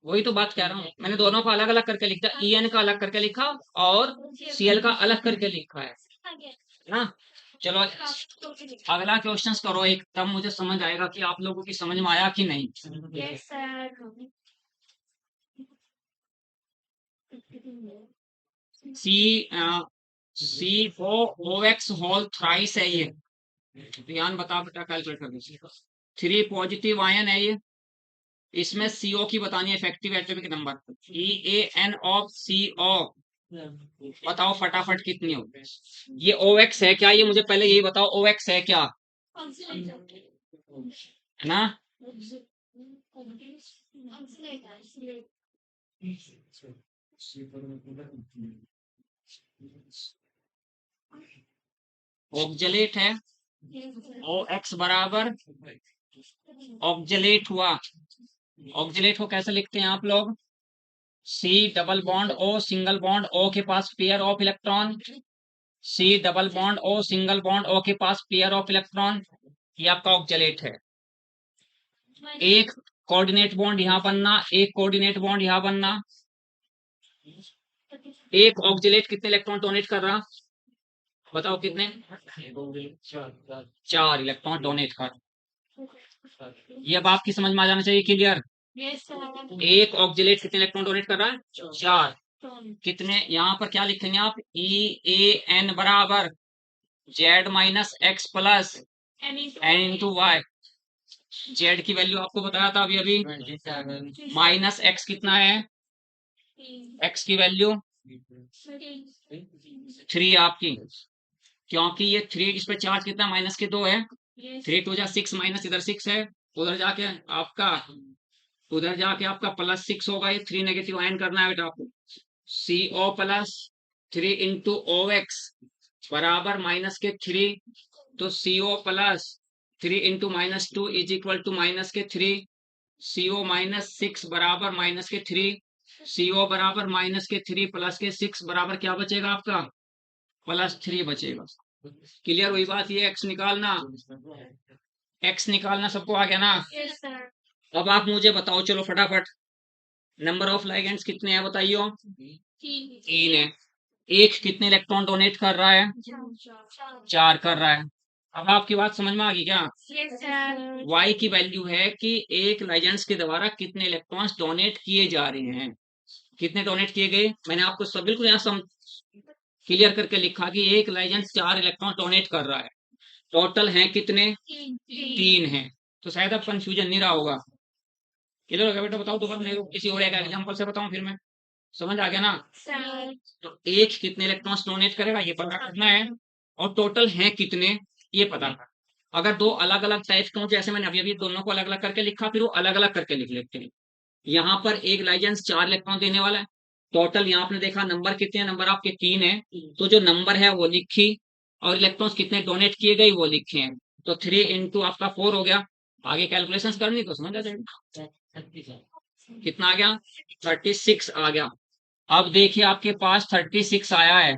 वही तो बात कह रहा हूँ। मैंने दोनों को अलग अलग करके लिखा, ई एन का अलग करके लिखा और Cl का अलग करके लिखा है ना। चलो अगला क्वेश्चन करो एक, तब मुझे समझ आएगा कि आप लोगों की समझ में आया कि नहीं। Yes sir. C COOX whole thrice है ये। ध्यान बता बेटा, कैलकुलेट कर दीजिए। 3 पॉजिटिव आयन है ये, इसमें CO की बतानी है effective atomic number, EAN of CO। बताओ फटाफट कितनी हो। ये OX है क्या, ये मुझे पहले यही बताओ, OX है क्या, है ना। ऑक्जेलेट है, OX बराबर ऑक्जेलेट हुआ। ऑक्जेलेट को कैसे लिखते हैं आप लोग, C double bond O single bond O के पास pair of electron, C double bond O single bond O के पास पेयर ऑफ इलेक्ट्रॉन, ये आपका ऑक्जेलेट है। एक कोऑर्डिनेट बॉन्ड यहां बनना, एक कोऑर्डिनेट बॉन्ड यहां बनना। एक ऑक्जेलेट कितने इलेक्ट्रॉन डोनेट कर रहा, बताओ कितने, 4 इलेक्ट्रॉन डोनेट कर। ये अब आपकी समझ में आ जाना चाहिए, क्लियर। एक ऑक्जेलेट कितने इलेक्ट्रॉन डोनेट कर रहा है, 4। कितने, यहाँ पर क्या लिखेंगे आप, EAN बराबर Z minus X plus N into Y. Z की वैल्यू आपको बताया था अभी अभी, माइनस एक्स कितना है, एक्स की वैल्यू 3 आपकी, क्योंकि ये 3 इस पे चार्ज कितना माइनस के 2 है, 3 2 जा 6 माइनस इधर 6 है, उधर जाके आपका प्लस 6 होगा, ये 3 नेगेटिव आयन करना है बेटा आपको। CO प्लस 3 इंटू OX बराबर माइनस के 3, तो CO plus 3 into minus 2 is equal to minus के 3, CO माइनस 6 बराबर माइनस के 3, CO बराबर माइनस के 3 प्लस के 6 बराबर क्या बचेगा आपका, प्लस 3 बचेगा। क्लियर हुई बात, ये एक्स निकालना, एक्स निकालना सबको आ गया ना। अब आप मुझे बताओ चलो फटाफट, नंबर ऑफ लाइगेंड्स कितने हैं बताइयो, 3 है। एक कितने इलेक्ट्रॉन डोनेट कर रहा है, 4 कर रहा है। अब आपकी बात समझ में आ गई क्या, Y की वैल्यू है कि एक लाइगेंड्स के द्वारा कितने इलेक्ट्रॉन्स डोनेट किए जा रहे हैं, कितने डोनेट किए गए। मैंने आपको सब बिल्कुल यहाँ क्लियर करके लिखा कि एक लाइगेंड 4 इलेक्ट्रॉन डोनेट कर रहा है, टोटल हैं कितने, 3 हैं। तो शायद अब कंफ्यूजन नहीं रहा होगा। क्लियर हो गया बेटा, बताओ दोबारा, मेरे को किसी और एक एग्जांपल से बताऊं फिर मैं, समझ आ गया ना। तो एक कितने इलेक्ट्रॉन्स डोनेट करेगा ये पता करना है, और टोटल हैं कितने ये पता करना। अगर दो अलग अलग टाइप्स के हों, जैसे मैंने अभी अभी दोनों को अलग अलग करके लिखा, फिर वो अलग अलग करके लिख लेते हैं। यहाँ पर एक लाइगेंड 4 इलेक्ट्रॉन देने वाला है, टोटल यहाँ आपने देखा नंबर कितने, नंबर आपके 3 है, तो जो नंबर है वो लिखी, और इलेक्ट्रॉन्स कितने डोनेट किए गए वो लिखे हैं, तो 3 इंटू आपका 4 हो गया। आगे कैलकुलेशंस करनी तो समझ आ जाएगा, कितना आ गया, 36 आ गया। अब देखिए आपके पास 36 आया है।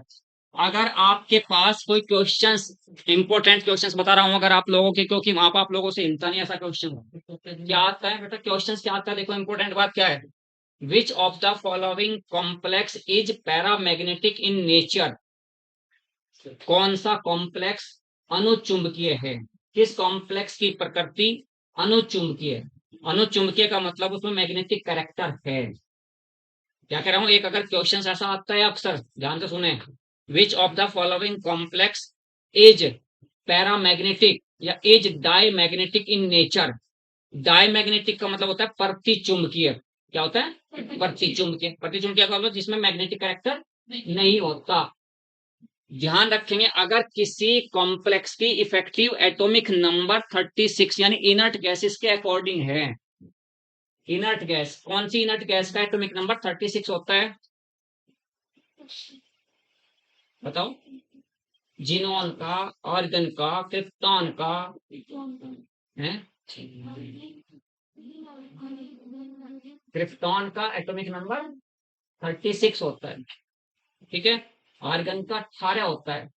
अगर आपके पास कोई क्वेश्चंस, इंपॉर्टेंट क्वेश्चंस बता रहा हूं अगर आप लोगों के, क्योंकि वहां पर आप लोगों से हिलता नहीं ऐसा क्वेश्चन, क्या आता है बेटा, क्वेश्चन क्या आता है, देखो इंपॉर्टेंट बात क्या है, which of the following complex is paramagnetic in nature. कौन सा कॉम्प्लेक्स अनुचुंबकीय है, किस कॉम्प्लेक्स की प्रकृति अनुचुंबकीय है। अनुचुंबकीय का मतलब उसमें मैग्नेटिक कैरेक्टर है। क्या कह रहा हूं, एक अगर क्वेश्चन ऐसा आता है अक्सर, ध्यान से सुने, which of the following complex is paramagnetic या is diamagnetic in nature. Diamagnetic का मतलब होता है प्रतिचुंबकीय, क्या होता है, प्रतिचुंबकीय। प्रतिचुंबकीय का मतलब जिसमें मैग्नेटिक कैरेक्टर नहीं होता। ध्यान रखेंगे, अगर किसी कॉम्प्लेक्स की इफेक्टिव एटॉमिक नंबर 36 यानी इनर्ट गैसेस के अकॉर्डिंग है, इनर्ट गैस, कौन सी इनर्ट गैस का एटॉमिक नंबर 36 होता है, बताओ। जिनॉन का, आर्गन का, क्रिप्टॉन का, है क्रिप्टॉन का एटॉमिक नंबर 36 होता है, ठीक है। आर्गन का 18 होता है,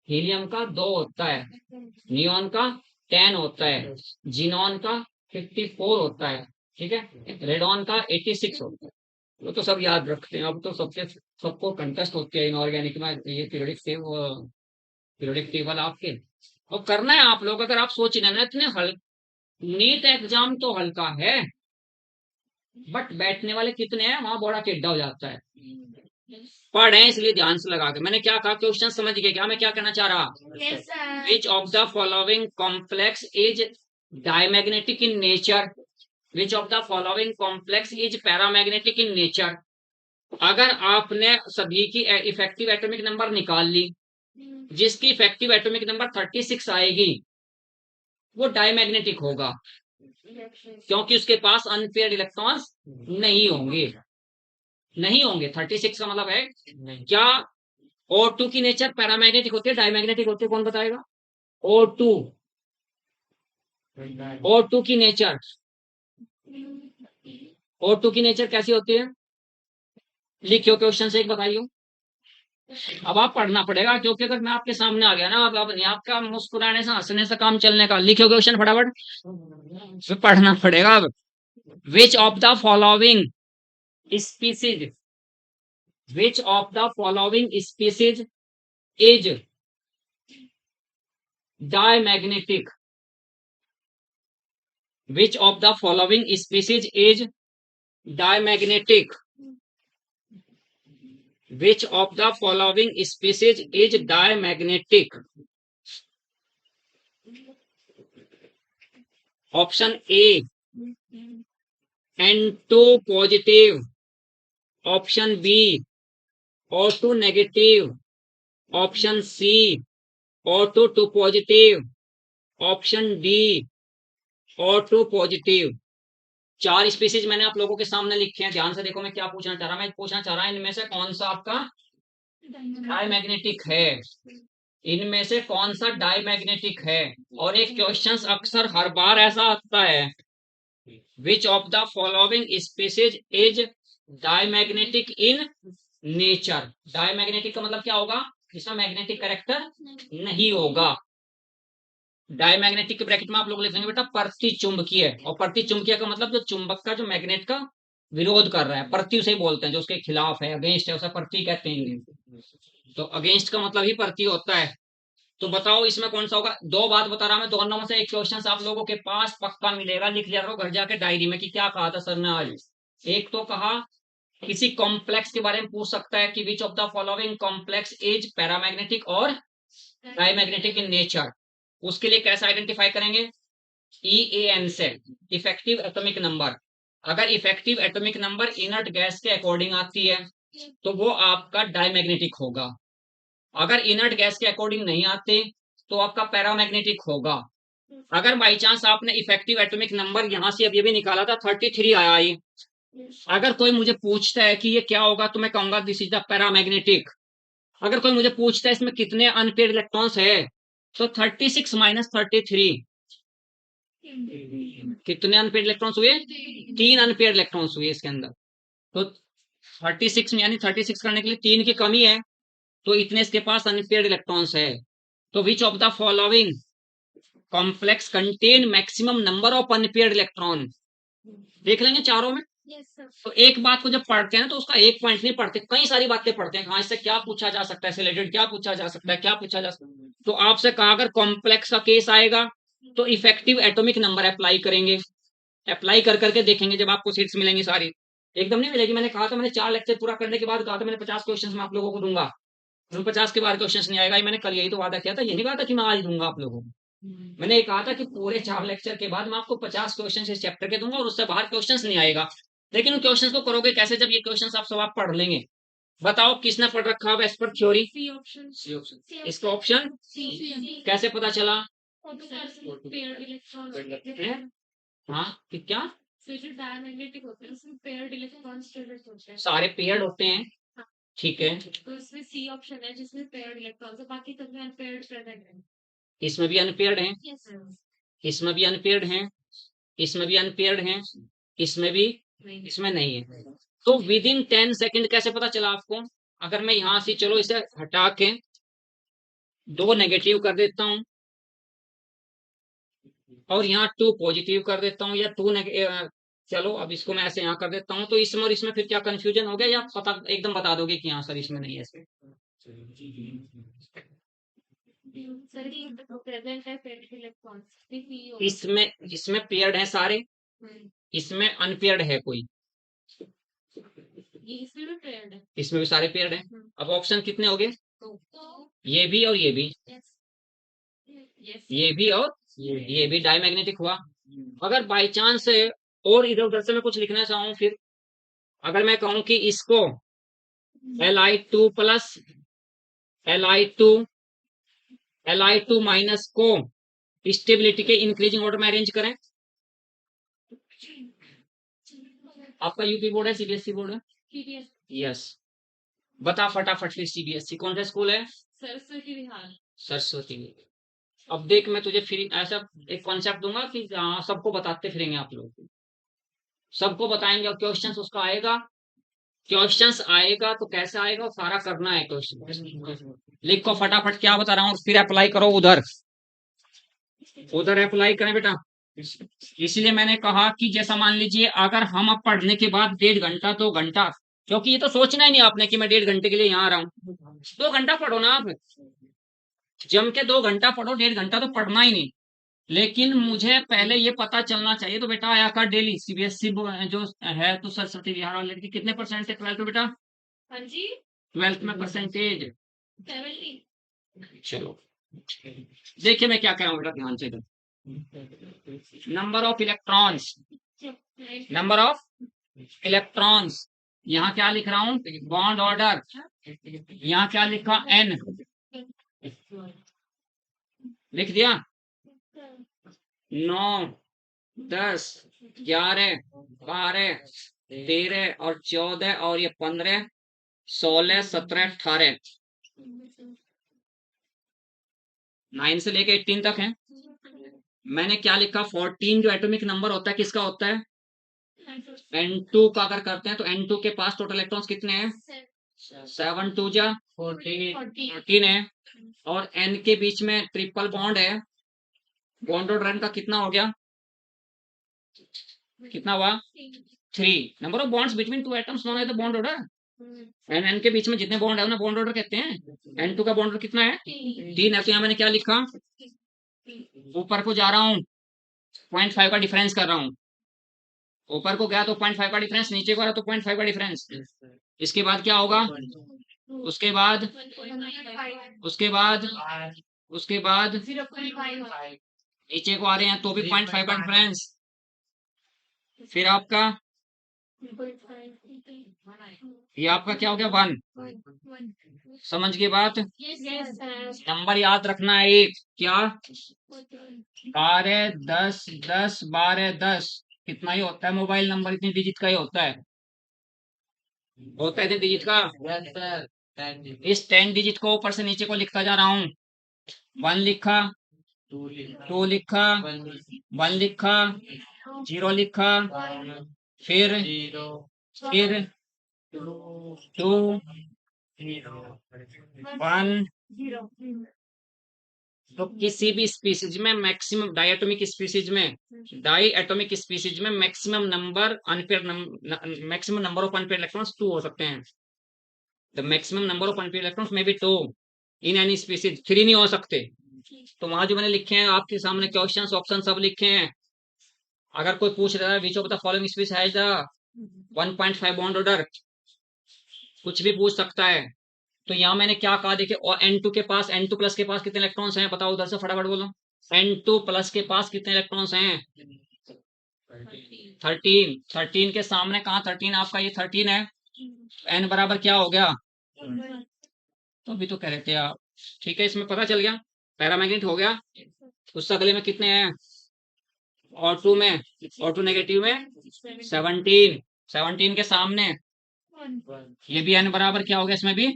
हीलियम का 2 होता है, नियॉन का 10 होता है, जिनॉन का 54 होता है, ठीक है। रेडॉन का 86 होता है। वो तो सब याद रखते हैं, अब तो सबको कंटेस्ट होते हैं इनऑर्गेनिक में, ये पीरियोडिक टेबल आपके। और करना है आप लोग, अगर आप सोच रहे हैं ना इतने नीट एग्जाम तो हल्का है, बट बैठने वाले कितने हैं वहां बड़ा टेढ़ा हो जाता है। पढ़ रहे हैं इसलिए ध्यान से लगा के। मैंने क्या कहा, क्वेश्चन समझ गए क्या मैं क्या कहना चाह रहा? Yes, sir. Which of the following complex is diamagnetic in nature, which of the following complex is paramagnetic in nature. अगर आपने सभी की इफेक्टिव एटॉमिक नंबर निकाल ली, जिसकी इफेक्टिव एटॉमिक नंबर 36 आएगी वो डायमैग्नेटिक होगा, क्योंकि उसके पास अनपेयर्ड इलेक्ट्रॉन्स नहीं होंगे। नहीं होंगे 36 का मतलब है क्या? O2 की नेचर पैरामैग्नेटिक होती है डायमैग्नेटिक होती है? कौन बताएगा? O2 O2 की नेचर O2 की नेचर कैसी होती है? लिखियो क्वेश्चन से एक बताइयो। अब आप पढ़ना पड़ेगा, क्योंकि अगर मैं आपके सामने आ गया ना, अब नहीं आपका मुस्कुराने से हंसने से काम चलने का। लिखियो क्वेश्चन फटाफट, फिर पढ़ना पड़ेगा। अब विच of the following species, which of the following species is diamagnetic, which of the following species is diamagnetic, which of the following species is diamagnetic? Option A N2 positive, option B O2 negative, option C O2 2 positive, option D O2 positive। चार species मैंने आप लोगों के सामने लिखे हैं, ध्यान से देखो मैं क्या पूछना चाह रहा। मैं पूछना चाह रहा हूं इनमें से कौन सा आपका डायमैग्नेटिक है, इनमें से कौन सा डायमैग्नेटिक है। और एक क्वेश्चन अक्सर हर बार ऐसा आता है, which of the following species is diamagnetic in nature. Diamagnetic का मतलब क्या होगा? इसमें मैग्नेटिक कैरेक्टर नहीं होगा। डायमैग्नेटिक के ब्रैकेट में आप लोग लिखेंगे बेटा प्रति चुंबकीय, और प्रति चुंबकीय का मतलब जो चुंबक का जो मैग्नेट का विरोध कर रहा है, प्रति उसे बोलते हैं, जो उसके खिलाफ है, अगेंस्ट है, उसे प्रति कहते हैं। तो अगेंस्ट का मतलब ही प्रति होता है। तो बताओ इसमें कौन सा होगा? दो बात बता रहा मैं, दोनों में से एक क्वेश्चन आप लोगों के पास पक्का मिलेगा, लिख लिया करो घर जाके डायरी में कि क्या कहा था सर ने आज। एक तो कहा किसी कॉम्प्लेक्स के बारे में पूछ सकता है कि विच of the following complex is paramagnetic और डायमैग्नेटिक इन नेचर। उसके लिए कैसे आइडेंटिफाई करेंगे? EAN से, इफेक्टिव एटॉमिक नंबर। अगर effective atomic number inert gas के अकॉर्डिंग आती है तो वो आपका डायमैग्नेटिक होगा। अगर इनर्ट गैस के अकॉर्डिंग नहीं आते तो आपका पैरामैग्नेटिक होगा। अगर बाई चांस आपने इफेक्टिव एटॉमिक नंबर यहां से अभी निकाला था 33 आया ये, अगर कोई मुझे पूछता है कि ये क्या होगा तो मैं कहूंगा दिस इज द पैरामैग्नेटिक। अगर कोई मुझे पूछता है इसमें कितने अनपेयर्ड इलेक्ट्रॉन्स है तो 36 माइनस 33 कितने अनपेयर्ड इलेक्ट्रॉन्स हुए? 3 अनपेयर्ड इलेक्ट्रॉन्स हुए इसके अंदर। तो 36 यानी 36 करने के लिए 3 की कमी है, तो इतने इसके पास अनपेयर्ड इलेक्ट्रॉन्स है। तो विच of the following complex contain maximum number of unpaired electron. देख लेंगे चारों में। तो एक बात को जब पढ़ते हैं तो उसका एक पॉइंट नहीं पढ़ते, कई सारी बातें पढ़ते हैं। हाँ इससे क्या पूछा जा सकता है, इससे रिलेटेड क्या पूछा जा सकता है, क्या पूछा जा सकता है। तो आपसे कहा अगर कॉम्प्लेक्स का केस आएगा तो इफेक्टिव एटॉमिक नंबर अप्लाई करेंगे, अप्लाई कर करके देखेंगे जब आपको सीट्स मिलेंगी सारी। एकदम नहीं मिलेगी। मैंने कहा था, मैंने 4 लेक्चर पूरा करने के बाद कहा था मैंने 50 क्वेश्चन मैं आप लोगों को दूंगा। 50 के बाद क्वेश्चन नहीं आएगा, मैंने कल यही तो वादा किया था। ये नहीं कहा था कि मैं आज दूंगा आप लोगों को। मैंने ये कहा था कि पूरे 4 लेक्चर के बाद मैं आपको 50 क्वेश्चन इस चैप्टर के दूंगा और उससे बाहर क्वेश्चन नहीं आएगा। लेकिन उन क्वेश्चन को करोगे कैसे जब ये क्वेश्चन आप सब आप पढ़ लेंगे? बताओ किसने पढ़ रखा है एज पर थ्योरी? इसका ऑप्शन कैसे पता चला? हाँ कि क्या डायमैग्नेटिक होते हैं उसमें पेयर्ड इलेक्ट्रॉन्स होते हैं, सारे पेयर्ड होते हैं? ठीक है, तो इसमें सी ऑप्शन है जिसमें पेयर्ड इलेक्ट्रॉन्स है, बाकी सब में अनपेयर्ड प्रेजेंट है। इसमें भी अनपेयर्ड हैं, यस सर। इसमें भी अनपेयर्ड हैं, इसमें भी अनपेयर्ड हैं, इसमें भी, इसमें नहीं है। तो विद इन 10 सेकेंड कैसे पता चला आपको? अगर मैं यहां से चलो इसे हटा के 2 नेगेटिव कर देता हूं और यहाँ 2 पॉजिटिव कर देता हूँ, या 2 चलो अब इसको मैं ऐसे यहाँ कर देता हूँ, तो इसमें और इसमें फिर क्या कंफ्यूजन हो गया, या पता एकदम बता दोगे कि हाँ सर इसमें नहीं है ऐसे? सर प्रेजेंट है पेयर्ड इलेक्ट्रॉन्स, इसमें इसमें पेयर्ड है सारे, इसमें अनपेयर्ड है कोई। ये इसमें भी पेयर्ड है। इसमें भी सारे पेयर्ड हैं। अब ऑप्शन कितने हो गए? तो ये भी और ये भी, यस यस ये भी और ये भी डायमैग्नेटिक हुआ। अगर बाय चांस और इधर उधर से मैं कुछ लिखना चाहूँ, फिर अगर मैं कहूँ कि इसको Li2 plus Li2 Li2 minus को स्टेबिलिटी के इंक्रीजिंग ऑर्डर में अरेंज करें। आपका यूपी बोर्ड है, सीबीएसई बोर्ड है? CBS yes. बता फटाफट फिर, सीबीएसई कौन सा स्कूल है? सरस्वती विहार। सरस्वती। अब देख, मैं तुझे फिर ऐसा एक कॉन्सेप्ट दूंगा कि सबको बताते फिरेंगे आप लोग, सबको बताएंगे और क्वेश्चंस उसका आएगा। क्वेश्चंस आएगा तो कैसे आएगा, वो सारा करना है क्वेश्चन। लिखो फटाफट क्या बता रहा हूँ और फिर अप्लाई करो उधर, उधर अप्लाई करें बेटा। इसलिए मैंने कहा कि जैसा मान लीजिए अगर हम अब पढ़ने के बाद 1.5 घंटा 2 घंटा, क्योंकि ये तो सोचना ही नहीं आपने कि मैं 1.5 घंटे के लिए यहाँ आ रहा हूँ। 2 घंटा पढ़ो ना आप, जम के 2 घंटा पढ़ो, 1.5 घंटा तो पढ़ना ही नहीं। लेकिन मुझे पहले ये पता चलना चाहिए। तो बेटा आया कर डेली सीबीएसई जो है, तो सरस्वती विहार वाले की कितने परसेंट थे 12th में बेटा? हाँ जी 12th में परसेंटेज? 70। चलो देखिए मैं क्या कह रहा हूँ बेटा, ध्यान से। Number of electrons, number of electrons, यहाँ क्या लिख रहा हूँ, बॉन्ड ऑर्डर। यहाँ क्या लिखा, एन लिख दिया। 9 10 11 12 13 और 14 और ये 15 16 17 18, 9 से लेके 18 तक है। मैंने क्या लिखा, 14 जो एटॉमिक नंबर होता है किसका होता है? N2 का। अगर करते हैं तो N2 के पास टोटल इलेक्ट्रॉन्स कितने हैं? 7 2 जा 14 है। और N के बीच में ट्रिपल बॉन्ड है, बॉन्ड ऑर्डर N का कितना हो गया, कितना हुआ? 3 number of bonds between two atoms known as the bond order. N के बीच में जितने बॉन्ड है उन्हें बॉन्ड ऑर्डर कहते हैं। N2 का बॉन्ड ऑर्डर कितना है? 3 है। तो यहाँ मैंने क्या लिखा, ऊपर को जा रहा हूँ 0.5 का डिफरेंस कर रहा हूँ, ऊपर को गया तो 0.5 का डिफरेंस, नीचे को आ रहा तो 0.5 का डिफरेंस। इसके बाद क्या होगा, उसके बाद उसके बाद उसके बाद नीचे को आ रहे हैं तो भी 0.5 का डिफरेंस। फिर आपका ये आपका क्या हो गया, 1। समझ गए बात? नंबर याद रखना है एक, क्या? 12 10 10 12 10, कितना ही होता है मोबाइल नंबर, इतनी डिजिट का ही होता है इतने डिजिट का। इस 10 डिजिट को ऊपर से नीचे को लिखता जा रहा हूँ। 1 लिखा, 2 लिखा, 1 लिखा, 0 लिखा, फिर 2 1। तो किसी भी स्पीसीज में मैक्सिमम, डायटोमिक स्पीसीज में, डायटोमिक स्पीसीज में maximum number unpaired, maximum number of unpaired electrons 2 हो सकते हैं। The maximum number of unpaired electrons में भी 2 इन एनी स्पीसीज, 3 नहीं हो सकते। तो वहां जो मैंने लिखे हैं आपके सामने क्वेश्चंस ऑप्शन सब लिखे हैं। अगर कोई पूछ रहा है which of the following species has the 1.5 bond order, कुछ भी पूछ सकता है। तो यहाँ मैंने क्या कहा, देखिए, और N2 के पास, N2 प्लस के पास कितने इलेक्ट्रॉन्स हैं बताओ, उधर से फटाफट बोलो। N2 प्लस के पास कितने इलेक्ट्रॉन्स हैं? 13। 13 के सामने कहा 13, आपका ये 13 है। N बराबर क्या हो गया, तो अभी तो कह रहे थे आप। ठीक है, इसमें पता चल गया, पैरामैग्नेट हो गया। उससे अगले में कितने हैं, और टू में, और टू नेगेटिव में 17। 17 के सामने ये भी N बराबर क्या हो गया, इसमें भी।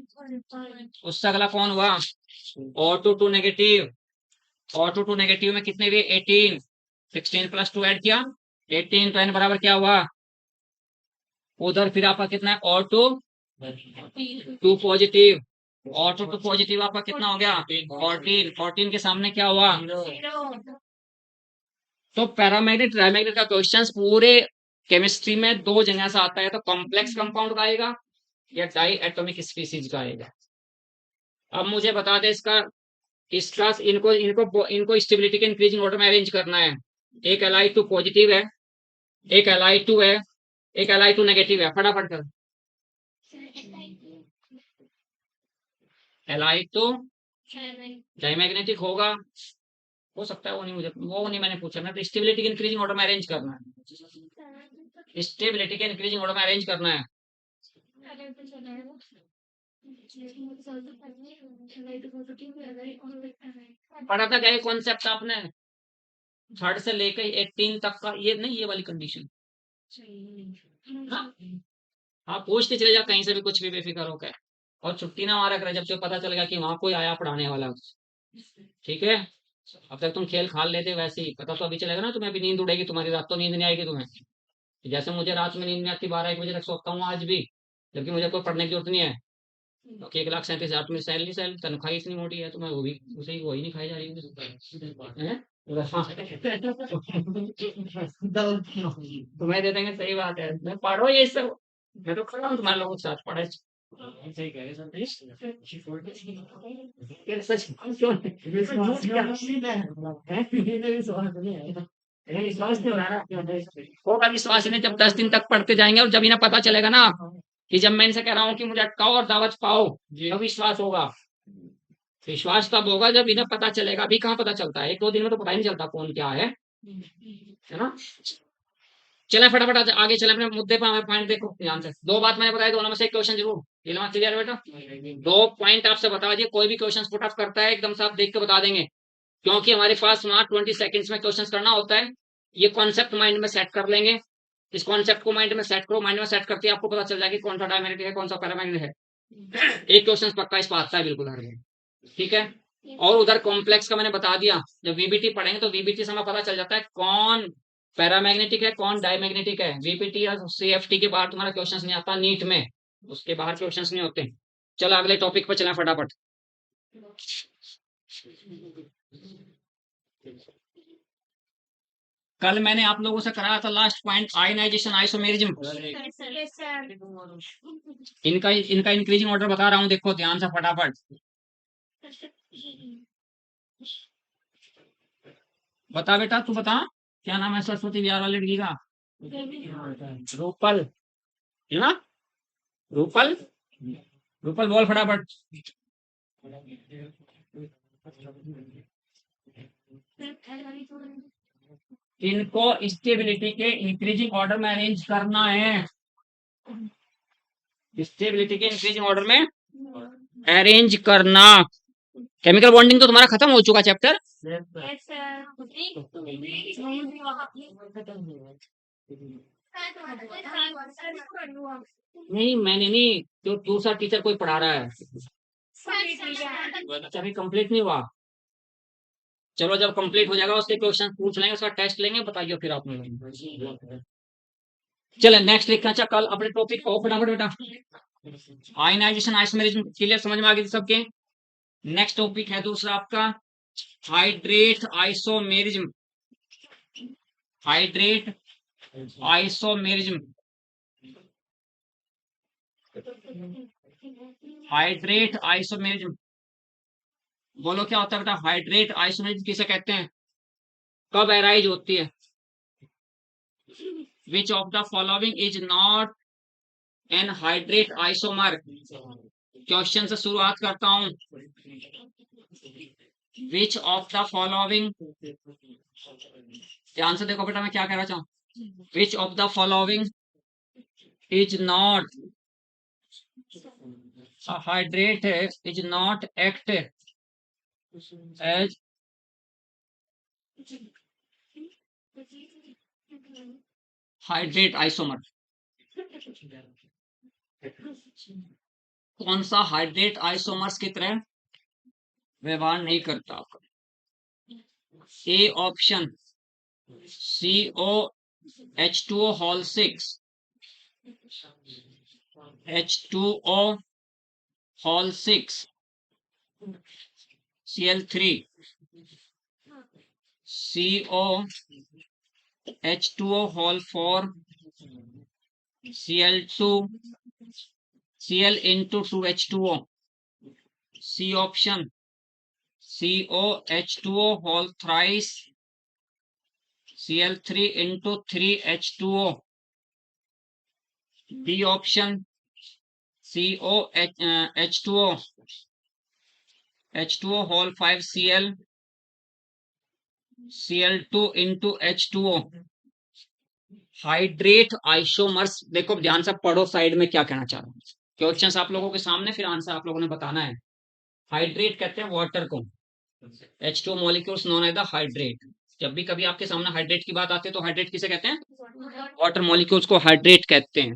उससे अगला कौन हुआ, और टू नेगेटिव, और टू नेगेटिव में कितने हुए, 18। 16 प्लस 2 ऐड किया 18, तो N बराबर क्या हुआ, उधर फिर आपका कितना है, और टू पॉजिटिव, और टू पॉजिटिव आपका कितना हो गया, 14। 14 के सामने क्या हुआ, तो पैरामैग्नेट ट्राइमैग्नेट का क्वेश्चंस पूरे केमिस्ट्री में 2 जगह से आता है, तो कॉम्प्लेक्स कंपाउंड का आएगा या डाई एटॉमिक स्पीसीज का आएगा। अब मुझे बता दे इसका इसका इनको इनको इनको स्टेबिलिटी के इंक्रीजिंग ऑर्डर में अरेंज करना है। एक Li2 पॉजिटिव है, एक Li2 है, एक Li2 नेगेटिव है, फटाफट कर। एलाइड तो डायमैग्नेटिक होगा, हो सकता है, वो नहीं, मुझे वो नहीं मैंने पूछा, मैं तो स्टेबिलिटी के इंक्रीजिंग ऑर्डर में अरेंज करना है, स्टेबिलिटी के इंक्रीजिंग ऑर्डर में अरेंज करना है। पढ़ा था क्या ये कॉन्सेप्ट आपने, थर्ड से लेकर 18 तक का, ये नहीं, ये वाली कंडीशन। हाँ पूछते चले जा कहीं से भी कुछ भी, बेफिक्र होकर, और छुट्टी ना मारा करे जब से पता चलेगा कि वहां कोई आया पढ़ाने वाला। ठीक है, अब तक तुम खेल खाल लेते वैसे ही, पता तो अभी चलेगा ना तुम्हें, अभी नींद उड़ेगी तुम्हारी, रात तो नींद नहीं आएगी तुम्हें। जैसे मुझे रात में नींद नहीं आती, 12-1 बजे तक सोता हूँ आज भी, जबकि मुझे कोई पढ़ने की जरूरत नहीं है, क्योंकि 1,37,000 मेरी सैलरी तनख्वाही इतनी मोटी है, तो मैं वो भी उसे वही नहीं खाई जा रही है। तुम्हें दे देंगे, सही बात है, मैं पढ़ो ये सब, मैं तो खड़ा हूँ तुम्हारे लोगों के साथ पढ़े। फिर सच क्यों विश्वास नहीं हो रहा ना, होगा विश्वास इन्हें जब 10 दिन तक पढ़ते जाएंगे, और जब इन्हें पता चलेगा ना कि जब मैं इनसे कह रहा हूँ कि मुझे अटकाओ और दावत पाओ, तब विश्वास होगा। विश्वास तब होगा जब इन्हें पता चलेगा, अभी कहाँ पता चलता है, 1-2 दिन में तो पता ही नहीं चलता कौन क्या है ना। चले फटाफट आगे चले अपने मुद्दे पर, हमें पॉइंट देखो ध्यान से, 2 बात मैंने बताई, दोनों में से एक क्वेश्चन जरूर, क्लियर बेटा, 2 पॉइंट आपसे बता दिए, कोई भी क्वेश्चन पुट अप करता है एकदम से आप देख के बता देंगे, क्योंकि हमारे पास वहां 20 सेकंड्स में क्वेश्चन करना होता है। ये कॉन्सेप्ट माइंड में सेट कर लेंगे, इस कॉन्सेप्ट को माइंड में सेट करो, माइंड में सेट करते आपको पता चल जाएगा कौन सा डायमैग्नेटिक है कौन सा पैरामैग्नेटिक है। एक क्वेश्चन पक्का इस पर आता है बिल्कुल हर बार, ठीक है। और उधर कॉम्प्लेक्स का मैंने बता दिया, जब वीबीटी पढ़ेंगे तो वीबीटी से हमें पता चल जाता है कौन पैरामैग्नेटिक है कौन डायमैग्नेटिक है। वीपीटी या सीएफटी के बाहर तुम्हारा क्वेश्चन नहीं आता नीट में, उसके बाहर क्वेश्चन नहीं होते। चलो अगले टॉपिक पर चलें फटाफट। कल मैंने आप लोगों से कराया था लास्ट पॉइंट, आयनाइजेशन आइसोमेरिज्म, इनका इनका इंक्रीजिंग ऑर्डर बता रहा हूं, देखो ध्यान से फटाफट। बता बेटा, तू बता क्या नाम है सरस्वती विहार वाले लड़की का, रूपल है ना, रूपल, रूपल बोल फटाफट। इनको स्टेबिलिटी के इंक्रीजिंग ऑर्डर में अरेंज करना है, स्टेबिलिटी के इंक्रीजिंग ऑर्डर में अरेंज करना। केमिकल बॉन्डिंग तो तुम्हारा खत्म हो चुका चैप्टर, नहीं मैंने नहीं, जो दूसरा टीचर कोई पढ़ा रहा है, अभी कंप्लीट नहीं हुआ। चलो जब कंप्लीट हो जाएगा उसके क्वेश्चन पूछ लेंगे, उसका टेस्ट लेंगे, बताइए फिर आप लोग। चले नेक्स्ट लिखना, अच्छा कल अपने टॉपिक को फटाफट बेटा, आयनाइजेशन आइसोमेरिज्म क्लियर समझ में आ गई सबके। नेक्स्ट टॉपिक है दूसरा आपका hydrate isomerism, hydrate isomerism, hydrate isomerism, बोलो क्या होता है बेटा हाइड्रेट आइसोमेरिज्म किसे कहते हैं, कब एराइज होती है। Which of the following is not an hydrate isomer, question से शुरुआत करता हूं, विच ऑफ द फॉलोइंग, ध्यान से देखो बेटा मैं क्या कहना चाहूं, which of the following is not hydrate is not act as hydrate isomer, कौन सा हाइड्रेट आइसोमर्स की तरह व्यवहार नहीं करता। A option COH2O whole 6, H2O whole 6, Cl3, COH2O whole 4, Cl2, Cl into 2H2O, C option COH2O whole thrice, Cl3 into 3H2O, D option CO H2O whole 5 Cl2 into H2O hydrate isomers. देखो ध्यान से पढ़ो side में क्या कहना चाह रहा हूँ। क्वेश्चंस आप लोगों के सामने, फिर आंसर आप लोगों ने बताना है। हाइड्रेट कहते हैं वाटर को, H2O molecules known as the hydrate. जब भी कभी आपके सामने हाइड्रेट की बात आती है तो हाइड्रेट किसे कहते हैं? वाटर मॉलिक्यूल्स को हाइड्रेट कहते हैं।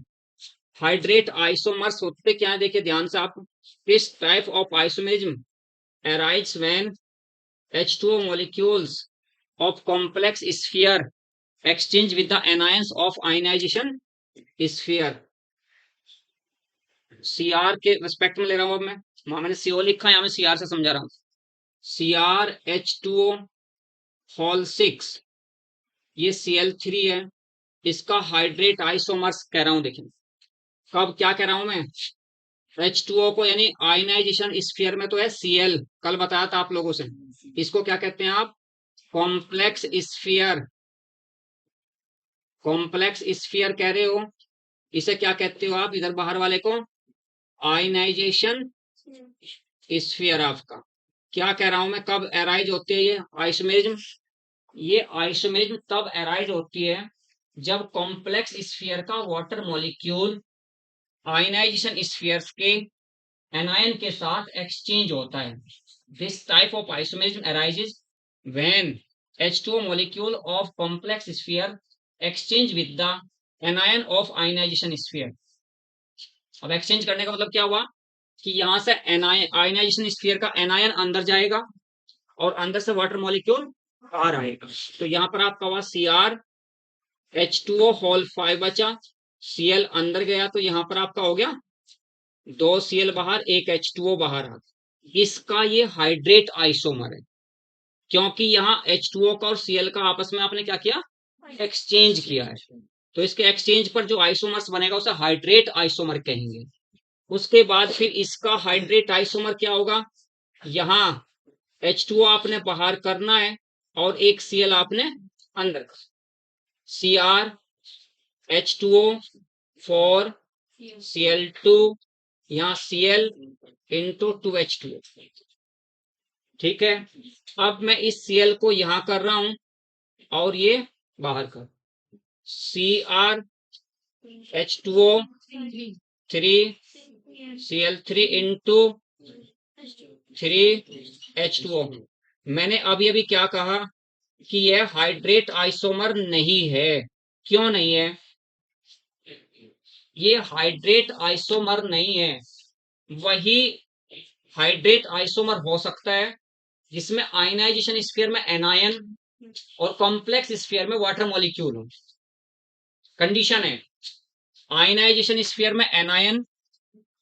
हाइड्रेट आइसोमर्स होते क्या है, देखिए ध्यान से आप। This type of isomerism arise when H2O molecules of complex sphere exchange with the anions of ionization sphere। Cr के रिस्पेक्ट में ले रहा हूं अब मैं, वहां मैंने CO लिखा है, यहां मैं Cr से समझा रहा हूं। CrH2O होल 6, ये Cl3 है, इसका हाइड्रेट आइसोमर्स कह रहा हूं। देखिए कब क्या कह रहा हूं मैं, H2O को यानी आयनाइजेशन स्फीयर में तो है Cl, कल बताया था आप लोगों से। इसको क्या कहते हैं आप? Complex sphere. कॉम्प्लेक्स स्फीयर कह रहे हो, इसे क्या कहते हो आप इधर बाहर वाले को? Ionization sphere. आपका क्या कह रहा हूं मैं, कब एराइज होती है ये आइसोमेरिज्म? ये आइसोमेरिज्म तब एराइज होती है जब कॉम्प्लेक्स स्फीयर का वाटर मॉलिक्यूल आयनाइजेशन स्फीयर्स के एनायन के साथ एक्सचेंज होता है। This type of isomerism arises when H2O molecule of complex sphere exchange with the anion of ionization sphere। अब एक्सचेंज करने का मतलब क्या हुआ कि यहां से आयनाइजेशन स्फीयर का एनायन अंदर जाएगा और अंदर से वाटर मॉलिक्यूल बाहर आएगा। तो यहाँ पर आपका हुआ CrH2O होल 5 बचा, Cl अंदर गया तो यहाँ पर आपका हो गया 2 Cl बाहर, 1 H2O बाहर आ गया। इसका ये हाइड्रेट आइसोमर है, क्योंकि यहाँ H2O का और Cl का आपस में आपने क्या किया? एक्सचेंज किया है। तो इसके एक्सचेंज पर जो आइसोमर्स बनेगा उसे हाइड्रेट आइसोमर कहेंगे। उसके बाद फिर इसका हाइड्रेट आइसोमर क्या होगा, यहाँ H2O आपने बाहर करना है और एक Cl आपने अंदर करना। CrH2O फॉर Cl2, यहाँ Cl इंटू 2H2O। ठीक है, अब मैं इस Cl को यहां कर रहा हूं और ये बाहर कर। CrH2O 3 Cl3 into 3H2O। मैंने अभी अभी क्या कहा कि यह हाइड्रेट आइसोमर नहीं है। क्यों नहीं है? ये हाइड्रेट आइसोमर नहीं है। वही हाइड्रेट आइसोमर हो सकता है जिसमें आयनाइजेशन स्फीयर में एनायन और कॉम्प्लेक्स स्फीयर में वाटर मॉलिक्यूल हो। कंडीशन है आयनाइजेशन स्फीयर में एनायन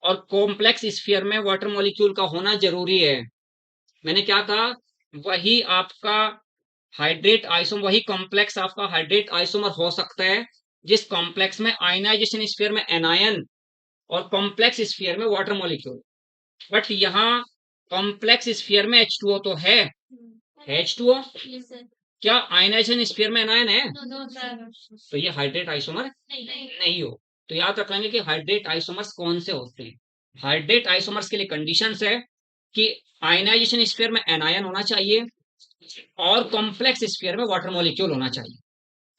और कॉम्प्लेक्स स्फीयर में वाटर मॉलिक्यूल का होना जरूरी है। मैंने क्या कहा, वही आपका हाइड्रेट आइसोमर, वही कॉम्प्लेक्स आपका हाइड्रेट आइसोमर हो सकता है जिस कॉम्प्लेक्स में आयनाइजेशन स्फीयर में एनायन और कॉम्प्लेक्स स्फीयर में वाटर मॉलिक्यूल। बट यहाँ कॉम्प्लेक्स स्फीयर में H2O तो है। H2O क्या आयनाइजेशन स्फीयर में एनायन है? तो ये हाइड्रेट आइसोमर नहीं हो। तो याद रख लेंगे कि हाइड्रेट आइसोमर्स कौन से होते हैं। हाइड्रेट आइसोमर्स के लिए कंडीशंस है कि आयनाइजेशन स्फीयर में एनायन होना चाहिए और कॉम्प्लेक्स स्फीयर में वाटर मॉलिक्यूल होना चाहिए।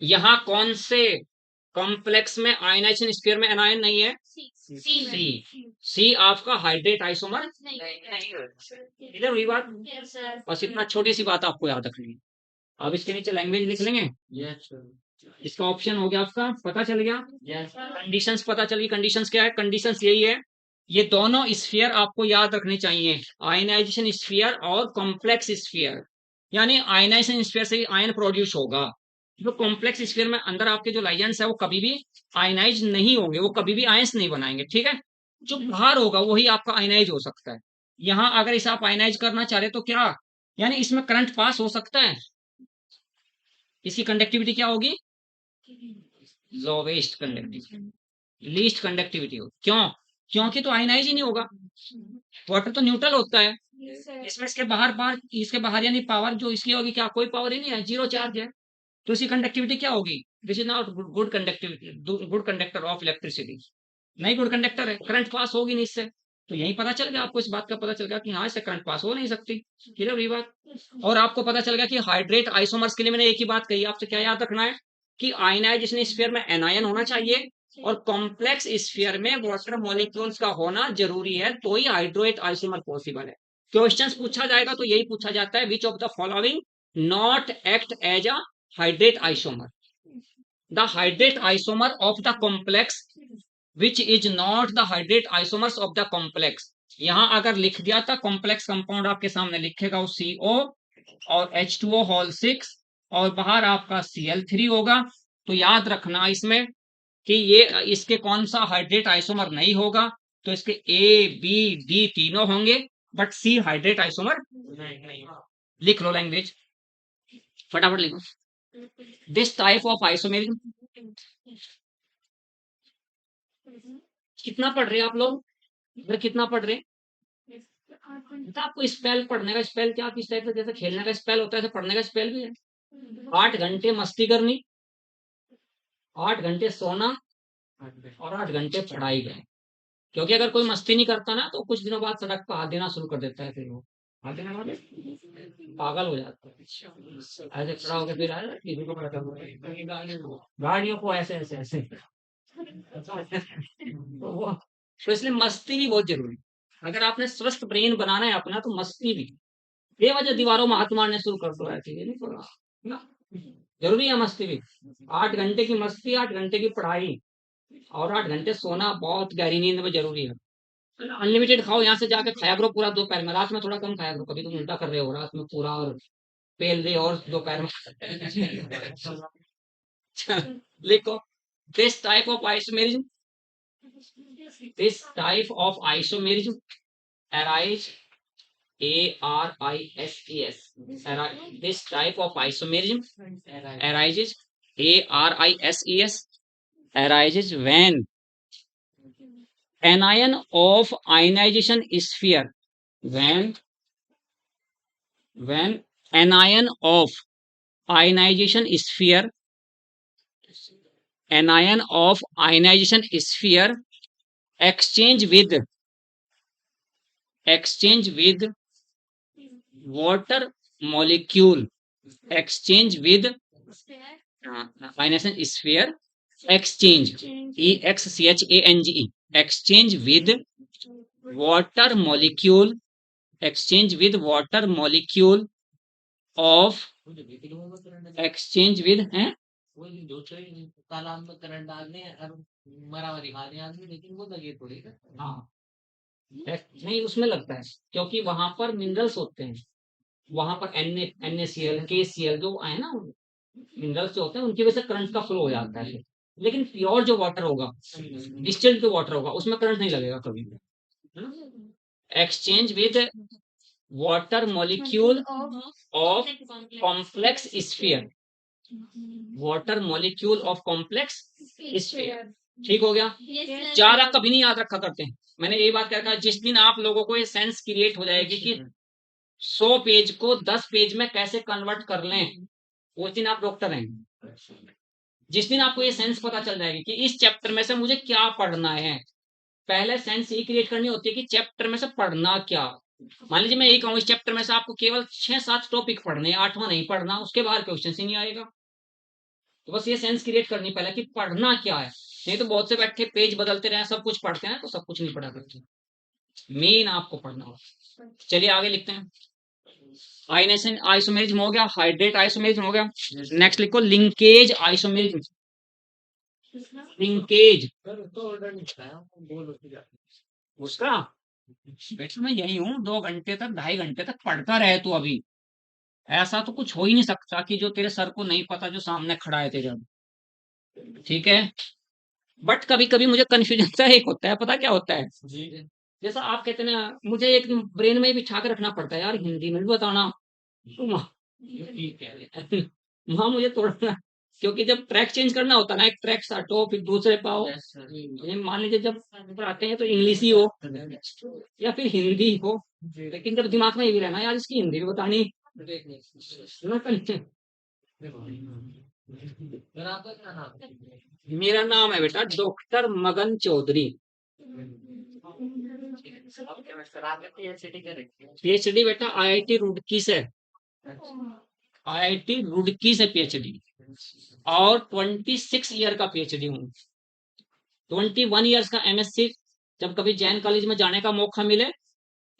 यहाँ कौन से कॉम्प्लेक्स में आयनाइजेशन स्फीयर में एनायन नहीं है? सी आपका हाइड्रेट आइसोमर नहीं। इधर हुई बात। बस इतना छोटी सी बात आपको याद रखनी है। अब इसके नीचे लैंग्वेज लिख लेंगे। इसका ऑप्शन हो गया आपका, पता चल गया। कंडीशंस पता चली। कंडीशंस क्या है? कंडीशंस यही है, ये दोनों स्फीयर आपको याद रखने चाहिए, आयनाइजेशन स्फीयर और कॉम्प्लेक्स स्फीयर। यानी आयनाइजेशन स्फीयर से ही आयन प्रोड्यूस होगा। जो कॉम्प्लेक्स स्फीयर में अंदर आपके जो लाइगेंड्स है वो कभी भी आयनाइज नहीं होंगे, वो कभी भी आयंस नहीं बनाएंगे। ठीक है, जो बाहर होगा वही आपका आयनाइज हो सकता है। यहाँ अगर इसे आप आयनाइज करना चाह रहे तो क्या, यानी इसमें करंट पास हो सकता है। इसकी कंडक्टिविटी क्या होगी? लोवेस्ट कंडक्टिविटी, लीस्ट कंडक्टिविटी हो। क्यों? क्योंकि तो आयनाइज ही नहीं होगा। वाटर तो न्यूट्रल होता है, इसमें इसके बाहर यानी पावर जो इसकी होगी क्या, कोई पावर ही नहीं है, जीरो चार्ज है। तो इसकी कंडक्टिविटी क्या होगी? This is not good conductivity, good conductor of electricity. नहीं गुड कंडक्टर है, करंट पास होगी नहीं इससे। तो यही पता चल गया आपको, इस बात का पता चल गया कि हाँ इससे करंट पास हो नहीं सकती। क्लियर हुई बात। और आपको पता चल गया कि हाइड्रेट आइसोमर्स के लिए मैंने एक ही बात कही, आपसे क्या याद रखना है कि आयनाइजेशन स्फीयर में एनायन होना चाहिए और कॉम्प्लेक्स स्फीयर में वाटर मॉलिक्यूल्स का होना जरूरी है, तो ही हाइड्रेट आइसोमर पॉसिबल है। क्वेश्चंस पूछा जाएगा तो यही पूछा जाता है, which of the following not act as a hydrate isomer. The hydrate isomer of the complex which is not the hydrate isomers of the complex. यहां अगर लिख दिया था कॉम्प्लेक्स कंपाउंड आपके सामने लिखेगा वो CO और H2O होल 6 और बाहर आपका Cl3 होगा। तो याद रखना इसमें कि ये इसके कौन सा हाइड्रेट आइसोमर नहीं होगा, तो इसके A B D तीनों होंगे, बट C हाइड्रेट आइसोमर नहीं। लिख लो लैंग्वेज, फटाफट लिखो। दिस टाइप ऑफ आइसोमेरिज्म, कितना पढ़ रहे हैं आप लोग, अगर कितना पढ़ रहे हैं? तो आपको स्पेल पढ़ने का स्पेल क्या किस टाइप से, जैसे खेलने का स्पेल होता है ऐसे पढ़ने का स्पेल भी है। 8 घंटे मस्ती करनी, 8 घंटे सोना और 8 घंटे पढ़ाई करनी। क्योंकि अगर कोई मस्ती नहीं करता ना तो कुछ दिनों बाद सड़क पर हाथ देना शुरू कर देता है, फिर वो हाथ देना मतलब पागल हो जाता है, ऐसे खड़ा होकर फिर टीवी को पकड़ गाड़ियों को ऐसे ऐसे ऐसे तो इसलिए मस्ती भी बहुत जरूरी है। अगर आपने स्वस्थ ब्रेन बनाना है अपना तो मस्ती भी, बेवजह दीवारों में हाथ मारने शुरू कर दो, ऐसे नहीं पड़ा ना, जरूरी है मस्ती भी। 8 घंटे की मस्ती, 8 घंटे की पढ़ाई और 8 घंटे सोना बहुत गहरी नींद में जरूरी है। अनलिमिटेड खाओ, यहाँ से जाके खाया करो पूरा दोपहर में, रात में थोड़ा कम खाया करो, कभी तुम उल्टा कर रहे हो, रात में पूरा और पेल दे और दोपहर में लिखो, this type of isomerism, this type of isomerism arise ARISES, this type of isomerism arises ARISES, arises when anion of ionization sphere, when anion of ionization sphere, anion of ionization sphere exchange with water molecule, exchange with ionization sphere, exchange EXCHANGE, exchange with water molecule, exchange with water molecule of, exchange with है तालाब में current डालने और मरा दिखाने आदमी, लेकिन वो लगे थोड़ी ना। हाँ नहीं उसमें लगता है, क्योंकि वहां पर मिनरल्स होते हैं, वहां पर NaCl KCl जो है ना, मिनरल्स जो होते हैं उनकी वजह से करंट का फ्लो हो जाता है। लेकिन प्योर जो वाटर होगा, डिस्टिल्ड जो वाटर होगा, उसमें करंट नहीं लगेगा कभी भी। Exchange with water molecule of complex sphere, water molecule of complex sphere. ठीक हो गया। ज्यादा कभी नहीं याद रखा करते हैं, मैंने यही बात कहा, जिस दिन आप लोगों को ये सेंस क्रिएट हो जाएगी कि 100 पेज को 10 पेज में कैसे कन्वर्ट कर लें, उस दिन आप डॉक्टर हैं। जिस दिन आपको ये सेंस पता चल जाएगी कि इस चैप्टर में से मुझे क्या पढ़ना है, पहले सेंस ये क्रिएट करनी होती है कि चैप्टर में से पढ़ना क्या। मान लीजिए मैं यही कहूँ, इस चैप्टर में से आपको केवल 6-7 टॉपिक पढ़ने, 8वां नहीं पढ़ना, उसके बाहर क्वेश्चन ही नहीं आएगा। तो बस ये सेंस क्रिएट करनी पहले कि पढ़ना क्या है। नहीं तो बहुत से बैठ के पेज बदलते रहे, सब कुछ पढ़ते हैं तो सब कुछ नहीं पढ़ा करते, मेन आपको पढ़ना होगा। चलिए आगे लिखते हैं। आयनेशन आइसोमेरिज्म हो गया, हाइड्रेट आइसोमेरिज्म हो गया। नेक्स्ट लिखो लिंकेज आइसोमेरिज्म। लिंकेज उसका बेटा मैं यही हूँ, 2 घंटे तक 2.5 घंटे तक पढ़ता रहे तू। अभी ऐसा तो कुछ हो ही नहीं सकता कि जो तेरे सर को नहीं पता जो सामने खड़ा है तेरे। ठीक है, बट कभी कभी मुझे कंफ्यूजन सा एक होता है, पता क्या होता है जी? जैसा आप कहते हैं ना, मुझे एक ब्रेन में बिठा के रखना पड़ता है यार, हिंदी में भी बताना तो वहां मुझे थोड़ा, क्योंकि जब ट्रैक चेंज करना होता है ना, एक ट्रैक से हटो फिर दूसरे पे आओ, मान लीजिए जब पढ़ाते हैं तो इंग्लिश ही हो या फिर हिंदी हो, लेकिन जब दिमाग में ये भी रहना यार इसकी हिंदी भी बतानी। मेरा नाम है बेटा डॉक्टर मगन चौधरी। पीएचडी बेटा आईआईटी रुड़की से, आईआईटी रुड़की से पीएचडी, और 26 ईयर का पीएचडी हूँ, 21 ईयर्स का एमएससी। जब कभी जैन कॉलेज में जाने का मौका मिले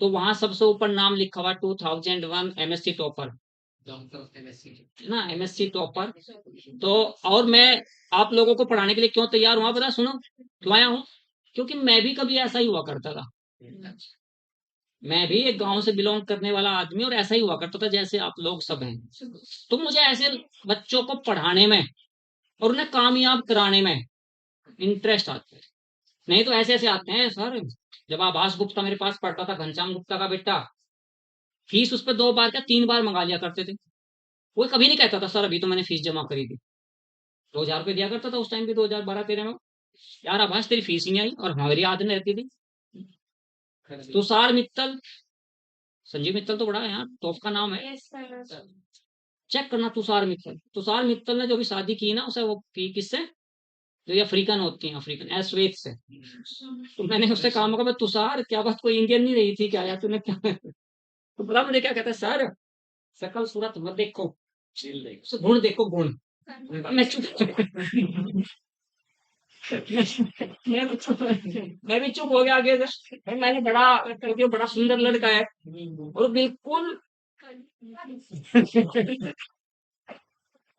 तो वहां सबसे ऊपर नाम लिखा हुआ 2001 एमएससी टॉपर, ना एमएससी टॉपर। तो और मैं आप लोगों को पढ़ाने के लिए क्यों तैयार हुआ पता, सुनो क्यों आया हूँ, क्योंकि मैं भी कभी ऐसा ही हुआ करता था। मैं भी एक गांव से बिलोंग करने वाला आदमी और ऐसा ही हुआ करता था जैसे आप लोग सब हैं। तो मुझे ऐसे बच्चों को पढ़ाने में और उन्हें कामयाब कराने में इंटरेस्ट आता है। नहीं तो ऐसे ऐसे आते हैं सर, जब आभास गुप्ता मेरे पास पढ़ता था, घनश्याम गुप्ता का बेटा, फीस उस पर 2 बार क्या 3 बार मंगा लिया करते थे। वो कभी नहीं कहता था सर अभी तो मैंने फीस जमा करी थी, 2,000 रुपये दिया करता था उस टाइम पे, 2012-13 में। यार आभास तेरी फीस ही नहीं आई, और हमारी याद नहीं रहती थी। तुषार मित्तल, संजीव मित्तल तो बड़ा है यार, टॉप का नाम है, चेक करना तुषार मित्तल। तुषार मित्तल ने जो भी शादी की ना, उसे वो की किससे, जो ये अफ्रीकन होती हैं, अफ्रीकन एश्वेत से। तो मैंने उससे कहा, मगर तुषार क्या बात कोई इंडियन नहीं रही थी क्या यार तूने क्या? तो बोला मुझे क्या कहता है, सर शकल सूरत मत देखो, गुण देखो गुण। मैं चुप मैं भी चुप हो गया आगे से। भाई मैंने बड़ा, क्योंकि बड़ा सुंदर लड़का है और बिल्कुल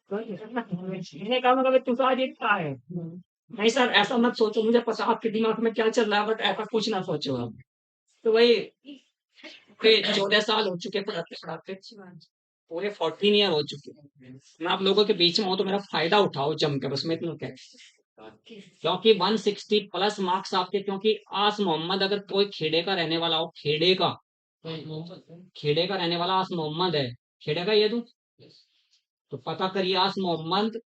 मैंने कहा मगर तुषार ये क्या है? नहीं सर ऐसा मत सोचो, मुझे पता आपके दिमाग में क्या चल रहा है, बट ऐसा कुछ ना सोचो आप। तो वही 14 साल हो चुके पढ़ाते पढ़ाते, पूरे 14 ईयर हो चुके। मैं आप लोगों के बीच में हूँ तो मेरा फायदा उठाओ जम के, बस मैं इतना कह, क्योंकि 160+ मार्क्स आपके, क्योंकि आस मोहम्मद अगर कोई खेड़े का रहने वाला हो, खेड़े का रहने वाला आस मोहम्मद है, खेड़े का ये तू, तो पता करिए आस मोहम्मद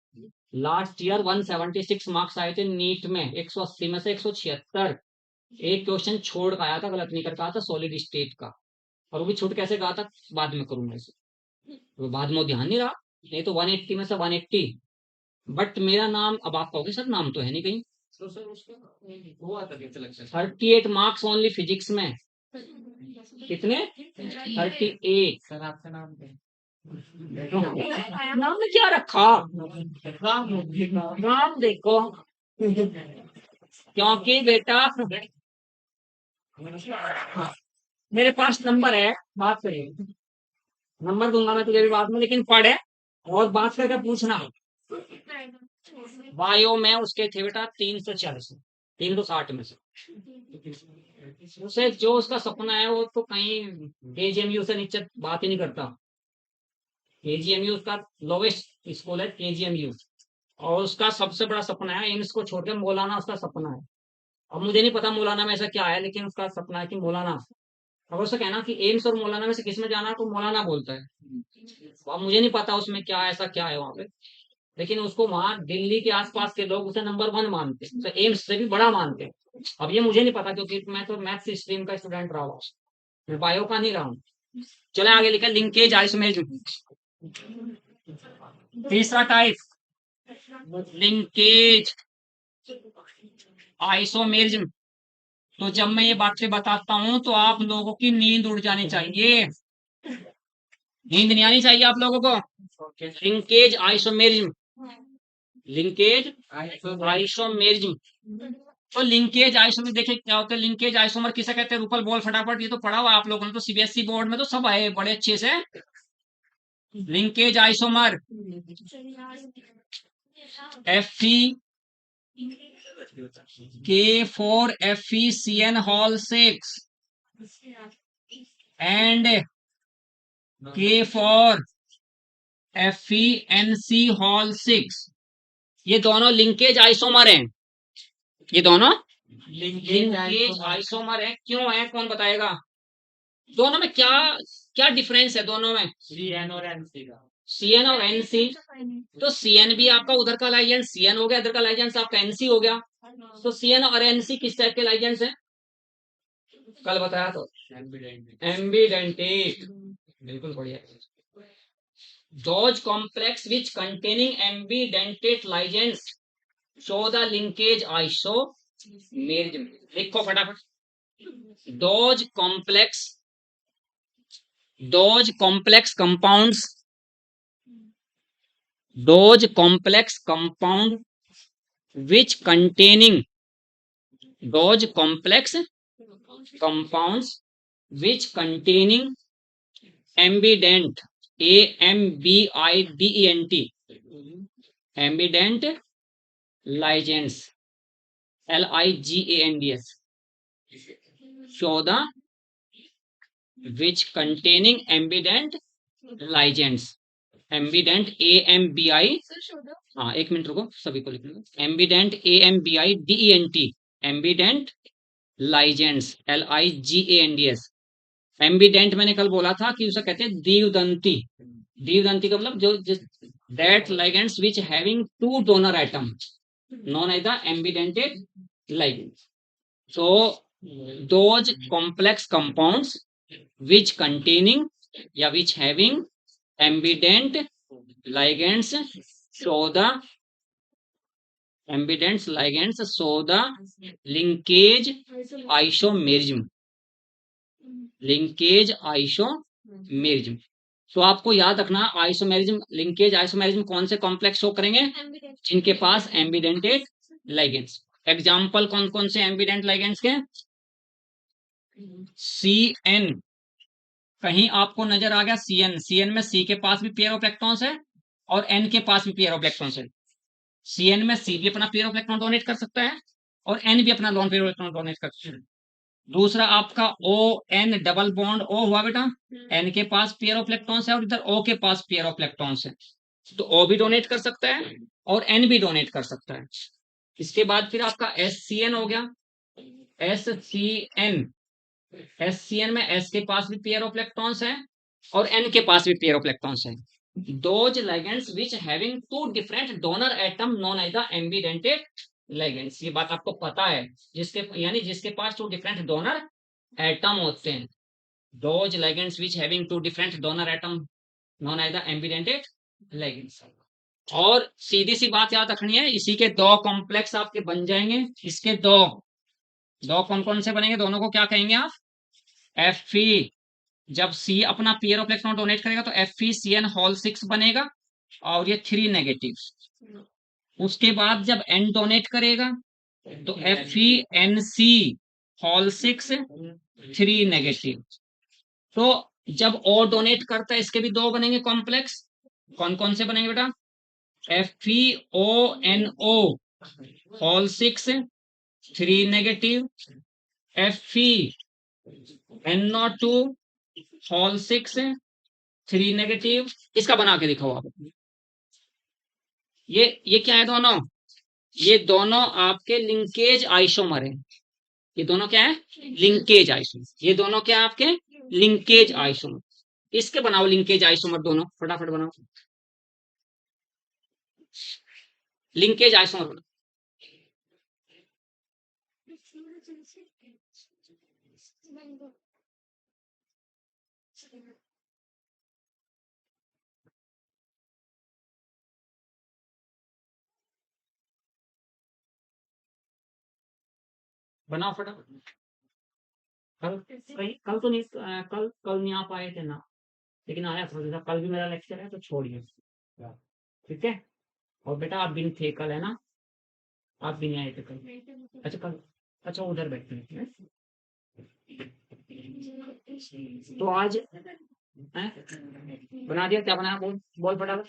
लास्ट ईयर 176 मार्क्स आए थे नीट में, 180 में से 176। एक क्वेश्चन छोड़ का आया था, गलत नहीं कर पाया था, सॉलिड स्टेट का, और वो भी छूट कैसे कहा था, बाद में करूंगा इसे, वो बाद में वो ध्यान नहीं रहा। नहीं तो 180 में से 180। बट मेरा नाम, अब आप कहोगे सर नाम तो है नहीं कहीं, 38 मार्क्स ओनली फिजिक्स में। कितने? 38। सर आपका नाम क्या है? नाम में क्या रखा, नाम देखो, क्योंकि बेटा मेरे पास नंबर है, बात करिए, नंबर दूंगा मैं तुझे भी बाद में, लेकिन पढ़े और बात करके पूछना। वायो में उसके थे बेटा 340, 360 में से। उसे जो उसका सपना है वो तो कहीं केजीएमयू से नीचे बात ही नहीं करता। केजीएमयू उसका लोवेस्ट स्कूल है, केजीएमयू, और उसका सबसे बड़ा सपना है एम्स को छोड़कर मौलाना, उसका सपना है। अब मुझे नहीं पता मौलाना में ऐसा क्या है, लेकिन उसका सपना है कि मौलाना, अगर उससे कहना कि एम्स और मौलाना में से किस में जाना है, तो मौलाना बोलता है। अब मुझे नहीं पता उसमें क्या ऐसा क्या है वहां पे, लेकिन उसको वहां दिल्ली के आसपास के लोग उसे नंबर 1 मानते हैं, उसे एम्स से भी बड़ा मानते हैं। अब ये मुझे नहीं पता, क्योंकि मैं तो मैथ्स स्ट्रीम का स्टूडेंट रहा हूँ, मैं बायो का नहीं रहा हूँ। चले आगे लिखा लिंकेज आइसोमेरिज्म, तीसरा टाइप लिंकेज आइसोमेरिज्म। तो जब मैं ये बातें बताता हूं तो आप लोगों की नींद उड़ जानी चाहिए, नींद नहीं आनी चाहिए आप लोगों को। Linkage isomerism, linkage isomerism. तो लिंकेज आइसोमर देखिए क्या होता है, लिंकेज आइसोमर किसे कहते हैं, रूपल बोल फटाफट, ये तो पढ़ा हुआ आप लोगों ने तो सीबीएसई बोर्ड में तो सब आए बड़े अच्छे से। Linkage isomer Fe K4FeCN hall 6 and K4FeNC hall 6, ये दोनों लिंकेज आइसोमर हैं, ये दोनों लिंकेज आइसोमर है। क्यों है कौन बताएगा, दोनों में क्या क्या डिफरेंस है दोनों में? सीएन और एनसी का, सीएन और एनसी। तो सीएन भी आपका उधर का लाइजेंस सीएन हो गया, इधर का लाइजेंस आपका एनसी हो गया। तो सीएन और एनसी किस टाइप के लाइजेंस है, कल बताया तो, एम्बीडेंटेट, बिल्कुल बढ़िया। Those complex which containing ambidentate ligands show the linkage iso merism. लिखो फटाफट। Those complex compounds, those complex compound which containing those complex compounds which containing ambident, ambident, ambident ligands, ligands, show the which containing ambident ligands, ambident AMBI, हाँ एक minute रुको सभी को लिख लो, ambident AMBIDENT, ambident ligands LIGANDS। Ambident मैंने कल बोला था कि उसे कहते हैं द्विदंती। द्विदंती का मतलब जो that ligands which having two donor atom known as the ambidentate ligands. So those complex compounds which containing या which having ambident ligands show the ambident ligands show the linkage isomerism, linkage isomerism। तो आपको याद रखना isomerism, linkage isomerism कौन से complex show करेंगे, जिनके पास ambidentate ligands. Example कौन कौन से एम्बिडेंट लाइगेंड्स के, CN, कहीं आपको नजर आ गया CN में C के पास भी पेयर ऑफ इलेक्ट्रॉन्स है और N के पास भी पेयर ऑफ इलेक्ट्रॉन्स है। CN में C भी अपना पेयर ऑफ इलेक्ट्रॉन डोनेट कर सकता है और N भी अपना lone pair of electron donate कर सकता है। दूसरा आपका ON डबल बॉन्ड O हुआ बेटा, N के पास पेयर ऑफ इलेक्ट्रॉन्स है और इधर O के पास पेयर ऑफ इलेक्ट्रॉन्स है, तो O भी डोनेट कर सकता है और N भी डोनेट कर सकता है। इसके बाद फिर आपका SCN हो गया, SCN में S के पास भी पेयर ऑफ इलेक्ट्रॉन्स है और N के पास भी पेयर ऑफ इलेक्ट्रॉन्स है। Those ligands which having two different donor atom known as the ambidentate ligands, ये बात आपको पता है, जिसके पास टू डिफरेंट डोनर एटम होते हैं। Those ligands which having two different donor atom known as the ambidentate ligands। और सीधी सी बात याद रखनी है, इसी के दो कॉम्प्लेक्स आपके बन जाएंगे। इसके दो कौन कौन से बनेंगे, दोनों को क्या कहेंगे आप, Fe। जब C अपना पेयर ऑफ इलेक्ट्रॉन डोनेट करेगा तो FeCN होल 6 बनेगा और ये 3 नेगेटिव। उसके बाद जब N डोनेट करेगा तो FeNC होल 6 3 नेगेटिव। तो जब O डोनेट करता है इसके भी दो बनेंगे कॉम्प्लेक्स। कौन कौन से बनेंगे बेटा, FeONO whole 6 3 negative, FeNO2 whole 6 3 negative. इसका बना के दिखाओ आप। ये क्या है दोनों, ये दोनों आपके लिंकेज आइसोमर है। ये दोनों क्या है, लिंकेज आइसोमर। ये दोनों क्या है आपके लिंकेज आइसोमर। इसके बनाओ लिंकेज आइसोमर दोनों, फटाफट बनाओ लिंकेज आइसोमर बनाओ। बनाओ फटाफट। कल तो नहीं, कल नहीं आ पाए थे ना, लेकिन आया था। कल भी मेरा लेक्चर है तो छोड़िए, ठीक है। और बेटा आप भी नहीं थे कल, है ना, आप भी नहीं आए थे कल। अच्छा कल, अच्छा उधर बैठते हैं। तो आज बना दिया, क्या बनाया, बोल बोल फटाफट।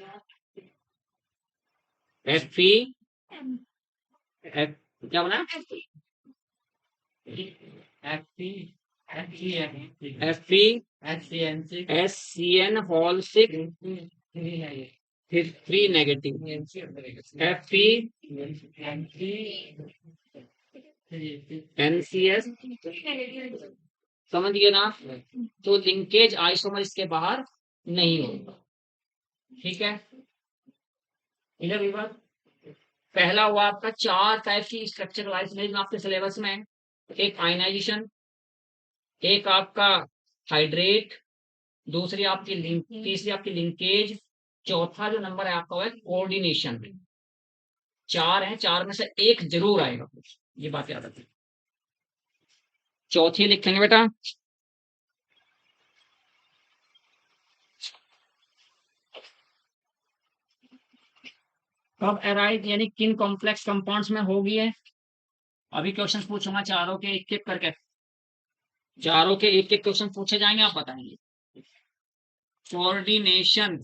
FE क्या बना, FeSCN होल 6 फिर 3 नेगेटिव, FeNCS, समझ गए ना। तो लिंकेज आइसोमर इसके बाहर नहीं होगा, ठीक है। इधर बात, पहला हुआ आपका 4 टाइप की स्ट्रक्चर वाइज में आपके सिलेबस में है। एक आयनाइजेशन, एक आपका हाइड्रेट, दूसरी आपकी लिंक, तीसरी आपकी लिंकेज, चौथा जो नंबर है आपका वो है कोऑर्डिनेशन। 4 है, 4 में से एक जरूर आएगा। ये बात याद रखिए। चौथी लिखेंगे बेटा, कब एराइज यानी किन कॉम्प्लेक्स कंपाउंड्स में होगी है। अभी क्वेश्चन पूछूंगा चारों के एक एक करके, चारों के एक एक क्वेश्चन पूछे जाएंगे, आप बताएंगे। Coordination,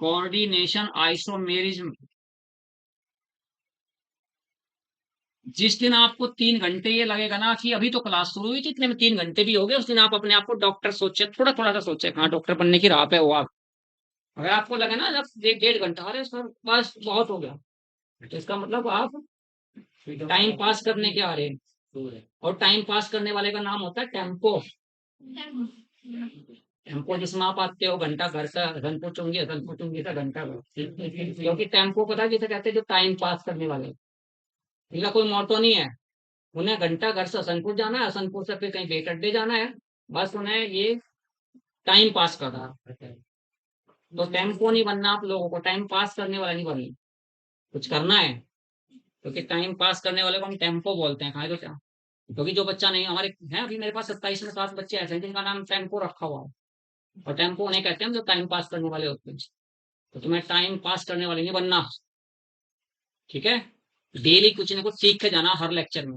coordination isomerism. जिस दिन आपको 3 घंटे ये लगेगा ना कि अभी तो क्लास शुरू हुई थी, इतने में 3 घंटे भी हो गए, उस दिन आप अपने आप को डॉक्टर सोचे, थोड़ा थोड़ा सा सोचे, हाँ डॉक्टर बनने की राह पे हो आप। अगर आपको लगे ना जब 1 1.5 घंटा, अरे सर बस बहुत हो गया, तो इसका मतलब आप टाइम पास करने के आ रहे हैं। और टाइम पास करने वाले का नाम होता है टेम्पो। टेम्पो जिसमें आप आते हो, घंटा घर का धन पूछूंगी का घंटा घर, क्योंकि टेम्पो पता है किसे कहते हैं, जो टाइम पास करने वाले। इनका कोई मोटो नहीं है, उन्हें घंटा घर से हसनपुर जाना है, हसनपुर से फिर कहीं बेट अड्डे जाना है, बस उन्हें ये टाइम पास करना है। तो टेम्पो नहीं बनना आप लोगों को, टाइम पास करने वाला नहीं बनना, कुछ करना है। क्योंकि टाइम पास करने वाले को हम टेम्पो बोलते हैं, खाए तो क्या। क्योंकि जो बच्चा नहीं, हमारे है अभी मेरे पास 27 में 7 बच्चे ऐसे हैं जिनका नाम टेम्पो रखा हुआ है, और टेम्पो उन्हें कहते हैं जो टाइम पास करने वाले होते हैं। तो तुम्हें टाइम पास करने वाले नहीं बनना, ठीक है। डेली कुछ ना कुछ सीख के जाना हर लेक्चर में।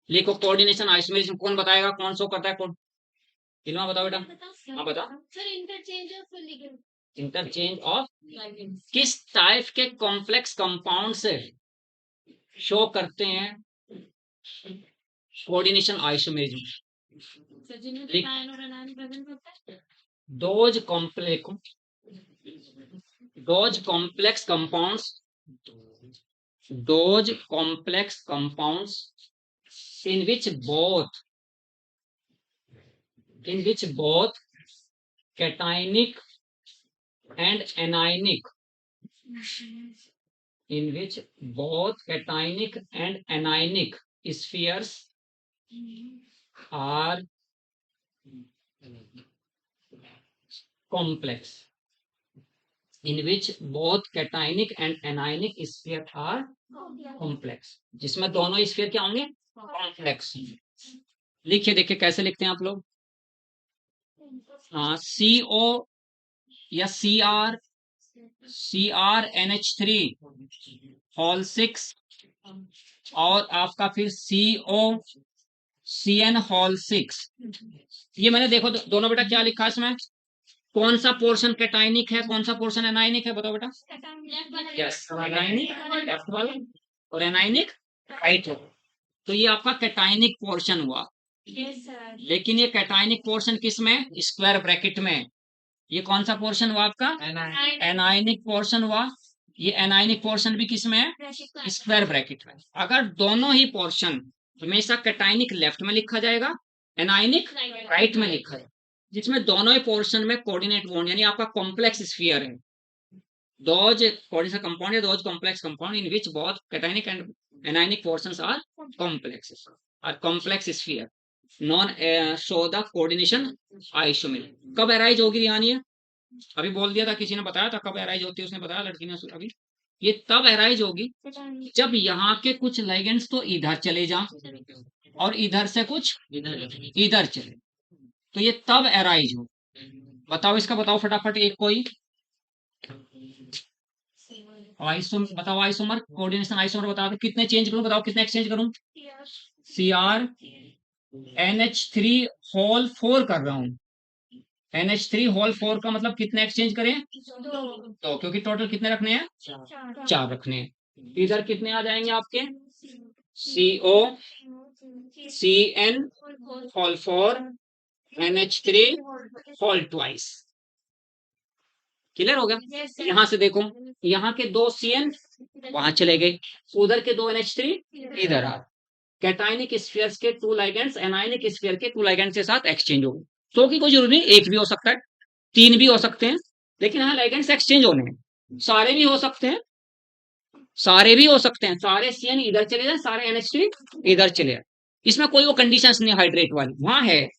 लिखो कोऑर्डिनेशन आइसोमेरिज्म, कौन बताएगा, कौन शो करता है, कौन। इल्मा बताओ बेटा। हाँ बता। Sir interchange of ligand, interchange of किस टाइप के कॉम्प्लेक्स कंपाउंड से शो करते हैं कोऑर्डिनेशन आइसोमेरिज्म। सर जिनमें आयन और अनायन प्रेजेंट होता है। Those complex, those complex compounds, those complex compounds in which both, in which both cationic and anionic, in which both cationic and anionic spheres are complex, in which both cationic and anionic spheres are complex, जिसमें दोनों sphere क्या होंगे, complex. लिखिए, देखिए कैसे लिखते हैं आप लोग। CO या CrNH3 होल 6 और आपका फिर COCN होल 6। ये मैंने देखो दोनों बेटा क्या लिखा है इसमें, कौन सा पोर्शन कैटाइनिक है, कौन सा पोर्शन एनाइनिक है, बताओ बेटा। यस, एनाइनिक लेफ्ट वाला और एनाइनिक राइट है। तो ये आपका कैटाइनिक पोर्शन हुआ। लेकिन ये कैटाइनिक पोर्शन किस में, स्क्वायर ब्रैकेट में। ये कौन सा पोर्शन हुआ आपका, एनाइनिक पोर्शन हुआ। ये एनाइनिक पोर्शन भी किस में है, स्क्वायर ब्रैकेट में। अगर दोनों ही पोर्शन हमेशा कैटाइनिक लेफ्ट में लिखा जाएगा, एनाइनिक राइट में लिखा जाएगा, जिसमें दोनों ही पोर्शन में कोऑर्डिनेट बॉन्ड यानी आपका कॉम्प्लेक्स स्फीयर है। दोज कोऑर्डिनेशन कंपाउंड है, those complex compound in which both cationic and anionic portions are complex, are complex sphere non show the coordination isomerism. कब अराइज होगी, ध्यान ये अभी बोल दिया था, किसी ने बताया था कब अराइज होती है, उसने बताया, लड़की ने अभी। ये तब अराइज होगी जब यहाँ के कुछ लाइगेंड्स तो इधर चले जा और इधर से कुछ इधर चले, तो ये तब अराइज हो। बताओ इसका, बताओ फटाफट एक कोई बताओ आइसोमर, कोऑर्डिनेशन आइसोमर बता दो, कितने चेंज करूं, बताओ कितने एक्सचेंज करूं। CrNH3 होल 4 कर रहा हूं। NH3 होल 4 का मतलब कितने एक्सचेंज करें, तो क्योंकि टोटल कितने रखने हैं, 4 रखने हैं। इधर कितने आ जाएंगे आपके, CO CN whole 4 NH3 whole twice. Clear हो गया। यहां से देखो, यहाँ के 2 CN वहां चले गए, उधर के 2 NH3 इधर आ। कैटाइनिक स्फीयर्स के 2 लाइगेंड्स एनाइनिक स्फीयर के 2 लाइगेंड्स के साथ एक्सचेंज हो गए। तो की कोई जरूरी नहीं, एक भी हो सकता है, 3 भी हो सकते हैं, लेकिन यहाँ लाइगेंड्स एक्सचेंज होने हैं। सारे भी हो सकते हैं, सारे भी हो सकते हैं, सारे CN इधर चले जाए, सारे NH3 इधर चले जाए। इसमें कोई वो कंडीशंस नहीं हाइड्रेट वाली, वहां है,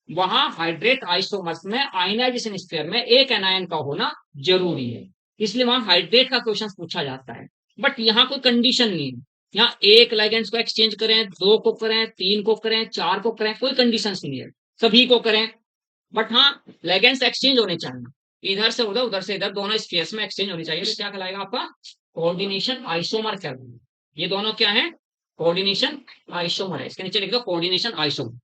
वहां हाइड्रेट आइसोमर्स में आयनाइजेशन स्फीयर में एक एनायन का होना जरूरी है, इसलिए वहां हाइड्रेट का क्वेश्चन पूछा जाता है। बट यहाँ कोई कंडीशन नहीं है। यहाँ एक लाइगेंड्स को एक्सचेंज करें, दो को करें, तीन को करें, चार को करें, कोई कंडीशन नहीं है, सभी को करें। बट हाँ, लाइगेंड्स एक्सचेंज होने चाहिए, इधर से उधर से इधर, दोनों स्पेस में एक्सचेंज होनी चाहिए। तो क्या कहलाएगा आपका? कोऑर्डिनेशन आइसोमर कहलाएगा। ये दोनों क्या है? कोऑर्डिनेशन आइसोमर है। इसके नीचे लिख दो कोऑर्डिनेशन आइसोमर।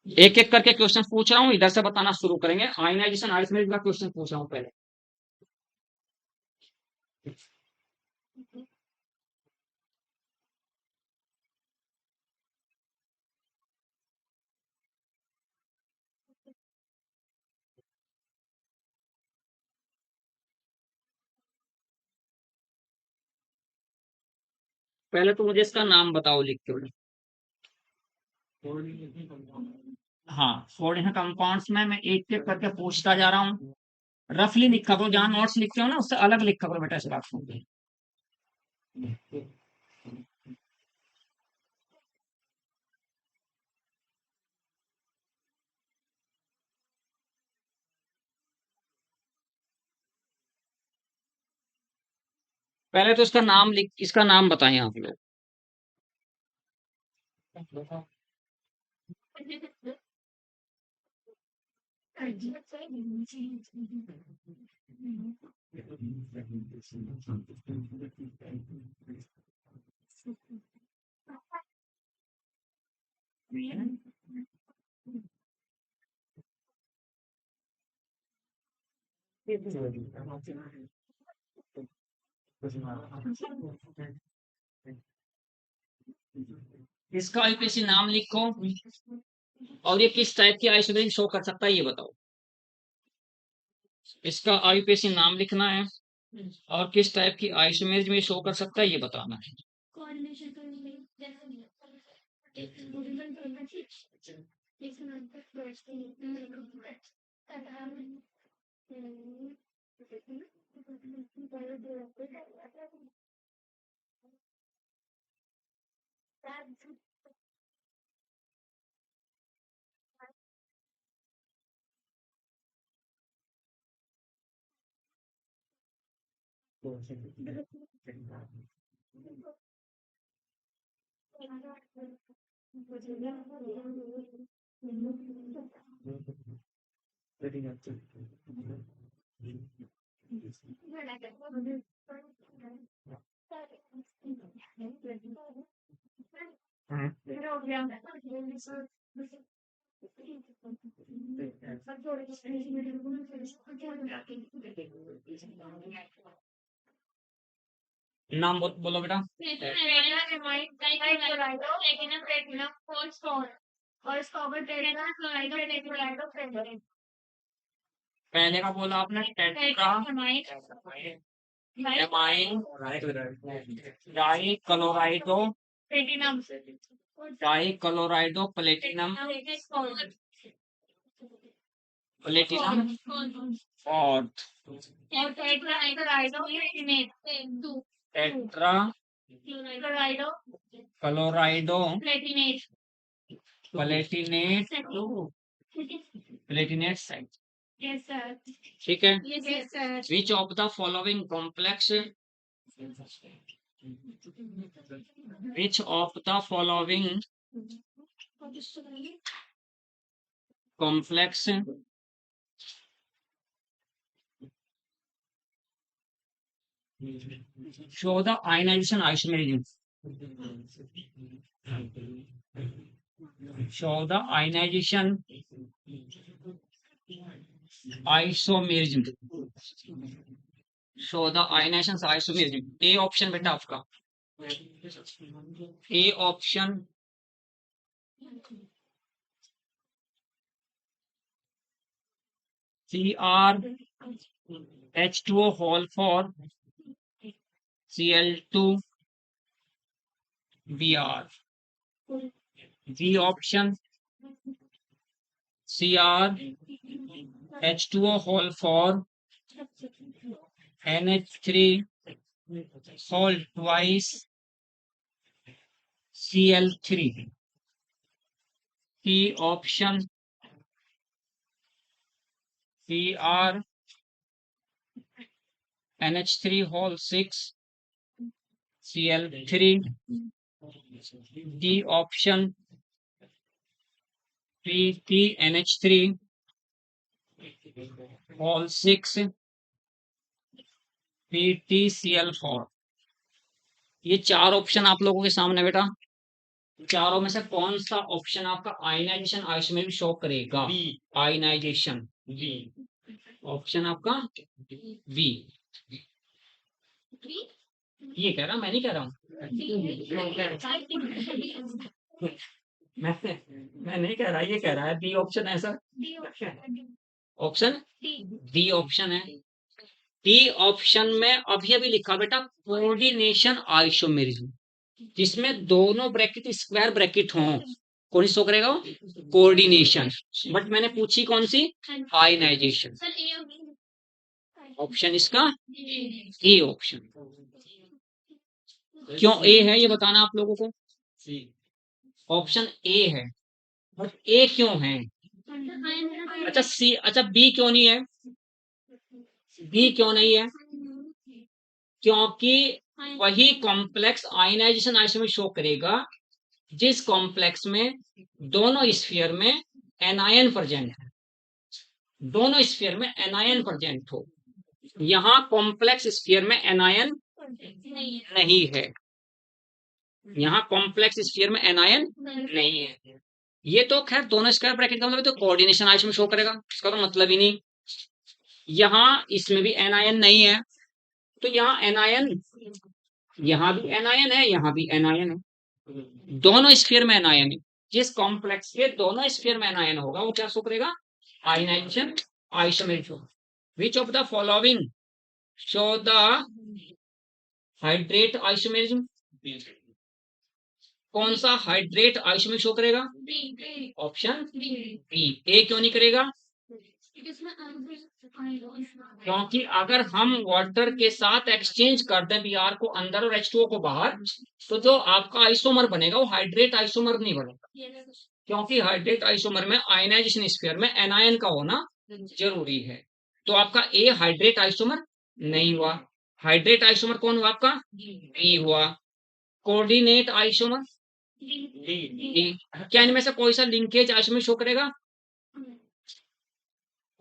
एक एक करके क्वेश्चन पूछ रहा हूँ, इधर से बताना शुरू करेंगे। आयनाइजेशन आइसोमेरिज्म का क्वेश्चन पूछ रहा हूँ पहले। पहले तो मुझे इसका नाम बताओ लिख के। हाँ, कोऑर्डिनेशन कंपाउंड्स में मैं एक एक करके पूछता जा रहा हूँ। रफली लिखा करो, जहां नोट्स लिखते हो ना उससे अलग लिखा करो बेटा इस बात को। पहले तो इसका नाम लिख, इसका नाम बताएं आप लोग। इसका आईपीसी नाम लिखो, और ये किस टाइप की आइसोमेरिज्म शो कर सकता है ये बताओ। इसका आईपीसी नाम लिखना है, और किस टाइप की आइसोमेरिज्म ये शो कर सकता है ये बताना है। नाम बोलो बेटा। पहले का बोला आपने टेट्रा एमाइन डाई क्लोराइडो प्लेटिनम और टेट्रा क्लोराइडो प्लेटिनेट साइट। ठीक है। Which of the following complex, which of the following complex show the ionization isomerism? Show the ionization isomerism. Show the ionization isomerism. A option बेटा आपका, A option CrH2O whole for Cl2 Br. B option CrH2O whole for NH3 whole twice Cl3. C option Cr NH3 whole 6 Cl3, D option PTNH3 all 6 PTCl4। ये चार option आप लोगों के सामने बेटा। चारों में से कौन सा ऑप्शन आपका आयनाइजेशन आइसोमेरिक शो करेगा? Ionization B. ऑप्शन आपका बी। ये कह रहा, मैं नहीं कह रहा हूँ। मैं नहीं कह रहा, ये कह रहा है बी ऑप्शन है सर। ऑप्शन डी ऑप्शन है। डी ऑप्शन में अभी अभी लिखा बेटा कोऑर्डिनेशन आइसोमेरिज्म, जिसमें दोनों ब्रैकेट स्क्वायर ब्रैकेट हों। कौन सी शो करेगा? कोऑर्डिनेशन। बट मैंने पूछी कौन सी? आयनाइजेशन। ऑप्शन इसका ए ऑप्शन। क्यों ए है ये बताना आप लोगों को। ऑप्शन ए है, बट ए क्यों है? अच्छा सी, अच्छा बी क्यों नहीं है? बी क्यों नहीं है? क्योंकि वही कॉम्प्लेक्स आयनाइजेशन आइसोमेर शो करेगा जिस कॉम्प्लेक्स में दोनों स्फीयर में एनायन प्रेजेंट है। दोनों स्फीयर में एनायन प्रेजेंट हो। यहाँ कॉम्प्लेक्स स्फीयर में एनायन नहीं है। यहाँ कॉम्प्लेक्स स्फीयर में एनायन नहीं है। ये तो खैर दोनों स्क्वायर ब्रैकेट का मतलब तो कोऑर्डिनेशन आइसोमेर शो करेगा, इसका तो मतलब ही नहीं। यहाँ इसमें भी एनायन नहीं है, तो यहाँ एनायन, यहाँ भी एनायन है, यहाँ भी एनायन है। दोनों स्फीयर में एनायन है। जिस कॉम्प्लेक्स के दोनों स्फीयर में एनायन होगा वो क्या शो करेगा? Ionisation isomer show. Which of the following show the hydrate isomerism? कौन सा हाइड्रेट आइसोमेर शो करेगा? Option B. ए क्यों नहीं करेगा? क्योंकि अगर हम वाटर के साथ एक्सचेंज कर दें Br को अंदर और H2O को बाहर, तो जो आपका आइसोमर बनेगा वो हाइड्रेट आइसोमर नहीं बनेगा, क्योंकि हाइड्रेट आइसोमर में आयनाइजेशन स्फीयर में एनायन का होना जरूरी है। तो आपका ए हाइड्रेट आइसोमर नहीं हुआ। हाइड्रेट आइसोमर कौन हुआ आपका? बी हुआ। Coordinate isomer D. क्या इनमें से कोई सा लिंकेज आइसोमर शो करेगा?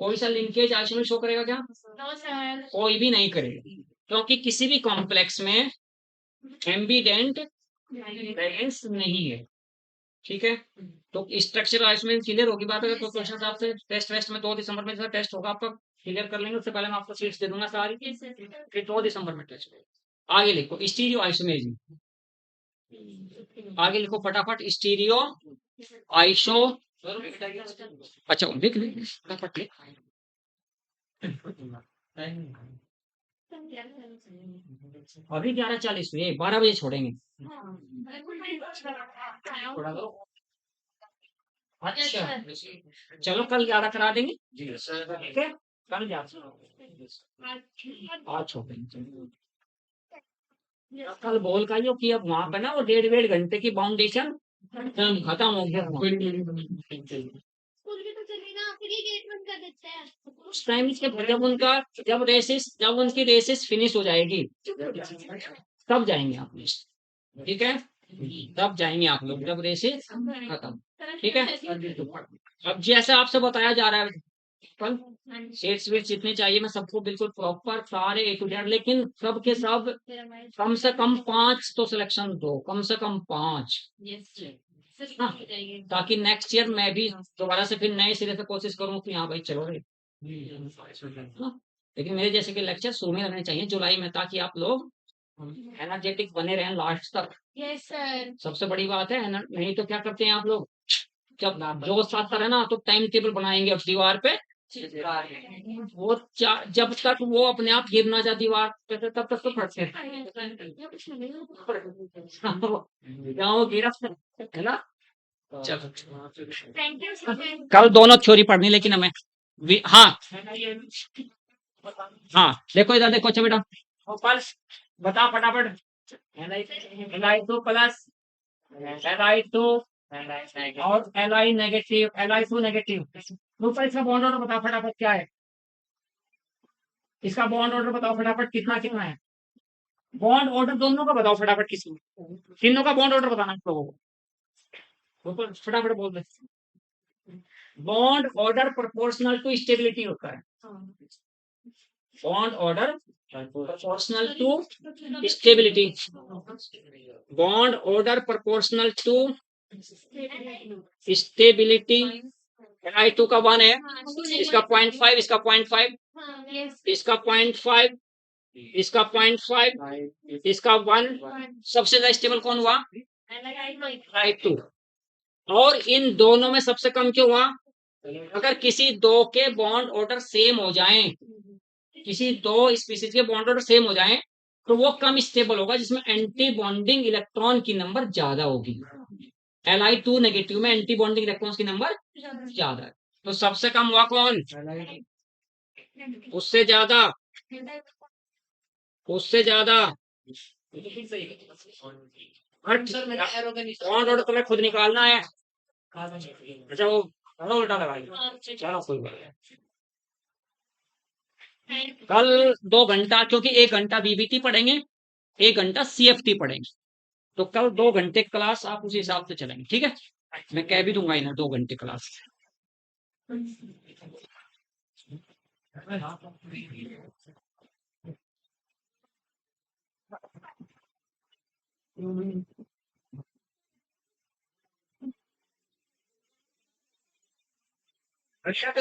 कोई सा लिंकेज आइसोमर शो करेगा क्या? कोई भी नहीं करेगा, क्योंकि किसी भी कॉम्प्लेक्स में एम्बिडेंट बैलेंस नहीं है। ठीक है, तो स्ट्रक्चर आइसोमर क्लियर होगी बात। अगर कोई क्वेश्चन आपसे टेस्ट में 2 दिसंबर में जैसा टेस्ट होगा आपका, क्लियर कर लेंगे। उससे पहले मैं आपको सीट्स दे दूंगा सारी, फिर 2 दिसंबर में टेस्ट। आगे लिखो स्टीरियो आइसोमेरिज्म। आगे लिखो फटाफट स्टीरियो आइसो। अच्छा लिख ले फटाफट लिख। अभी 11:40 हुए, 12 बजे छोड़ेंगे। अच्छा चलो कल 11 करा देंगे। ठीक है, कल 11 आज छोड़ेंगे। कल बोल का कि अब वहां पे ना वो 1.5 घंटे की बाउंडेशन खत्म हो गया। उस टाइम से जब उनका जब उनकी रेसेस फिनिश हो जाएगी तब जाएंगे आप लोग। ठीक है, तब जाएंगे आप लोग जब रेसेस खत्म। ठीक है, अब जैसे आपसे बताया जा रहा है कल सेट्स वेट्स जितने चाहिए मैं सबको बिल्कुल प्रॉपर सारे ए टू जेड, लेकिन सब के सब कम से कम 5 तो सिलेक्शन दो, कम से कम 5। हाँ, ताकि नेक्स्ट ईयर मैं भी दोबारा से फिर नए सिरे से कोशिश करूं कि हाँ भाई चलो रे। हाँ, लेकिन मेरे जैसे के लेक्चर शुरू में लगने चाहिए जुलाई में, ताकि आप लोग एनर्जेटिक बने रहें लास्ट तक। यस सर, सबसे बड़ी बात है। नहीं तो क्या करते हैं आप लोग, जब जोश आता है ना तो टाइम टेबल बनाएंगे अब दीवार पे, वो जब तक वो अपने आप गिर ना जाए दीवार पे तब तक तो पढ़ते हैं। वो गिरा है ना। चलो कल दोनों थ्योरी पढ़नी, लेकिन हमें हाँ हाँ देखो इधर देखो। अच्छा बेटा पल्स बता फटाफट। Li2 प्लस Li2 और Li negative, Li2 negative. Group इसका बॉन्ड ऑर्डर बताओ फटाफट क्या है? इसका बॉन्ड ऑर्डर बताओ फटाफट, कितना कितना है? बॉन्ड ऑर्डर दोनों का बताओ फटाफट, किसी तीनों का बॉन्ड ऑर्डर बताना आप लोगों को, फटाफट बोल दे। Bond order proportional to stability होता है। Bond order proportional to stability. Bond order proportional to stability. I two का 1 है, इसका 0.5, इसका 0.5, इसका 0.5, इसका 0.5, इसका 1। सबसे ज्यादा स्टेबल कौन हुआ? I2। और इन दोनों में सबसे कम क्यों हुआ? अगर किसी दो के बॉन्ड ऑर्डर सेम हो जाएं, किसी दो स्पीसीज के बॉन्ड ऑर्डर सेम हो जाएं, तो वो कम स्टेबल होगा, जिसमें एंटी बॉन्डिंग इलेक्ट्रॉन की नंबर ज्यादा होगी। Li2 नेगेटिव में एंटी बॉन्डिंग इलेक्ट्रॉन्स की नंबर ज्यादा है। तो सबसे कम हुआ कौन? उससे ज्यादा, उससे ज्यादा। बॉन्ड ऑर्डर तुम्हें खुद निकालना है। अच्छा वो उल्टा लगा, चलो कोई बात नहीं। कल 2 घंटा, क्योंकि 1 घंटा बीबीटी पढ़ेंगे, 1 घंटा सीएफटी पढ़ेंगे, तो कल 2 घंटे क्लास आप उसी हिसाब से चलेंगे, ठीक है? मैं कह भी दूंगा इन्हें 2 घंटे क्लास। अच्छा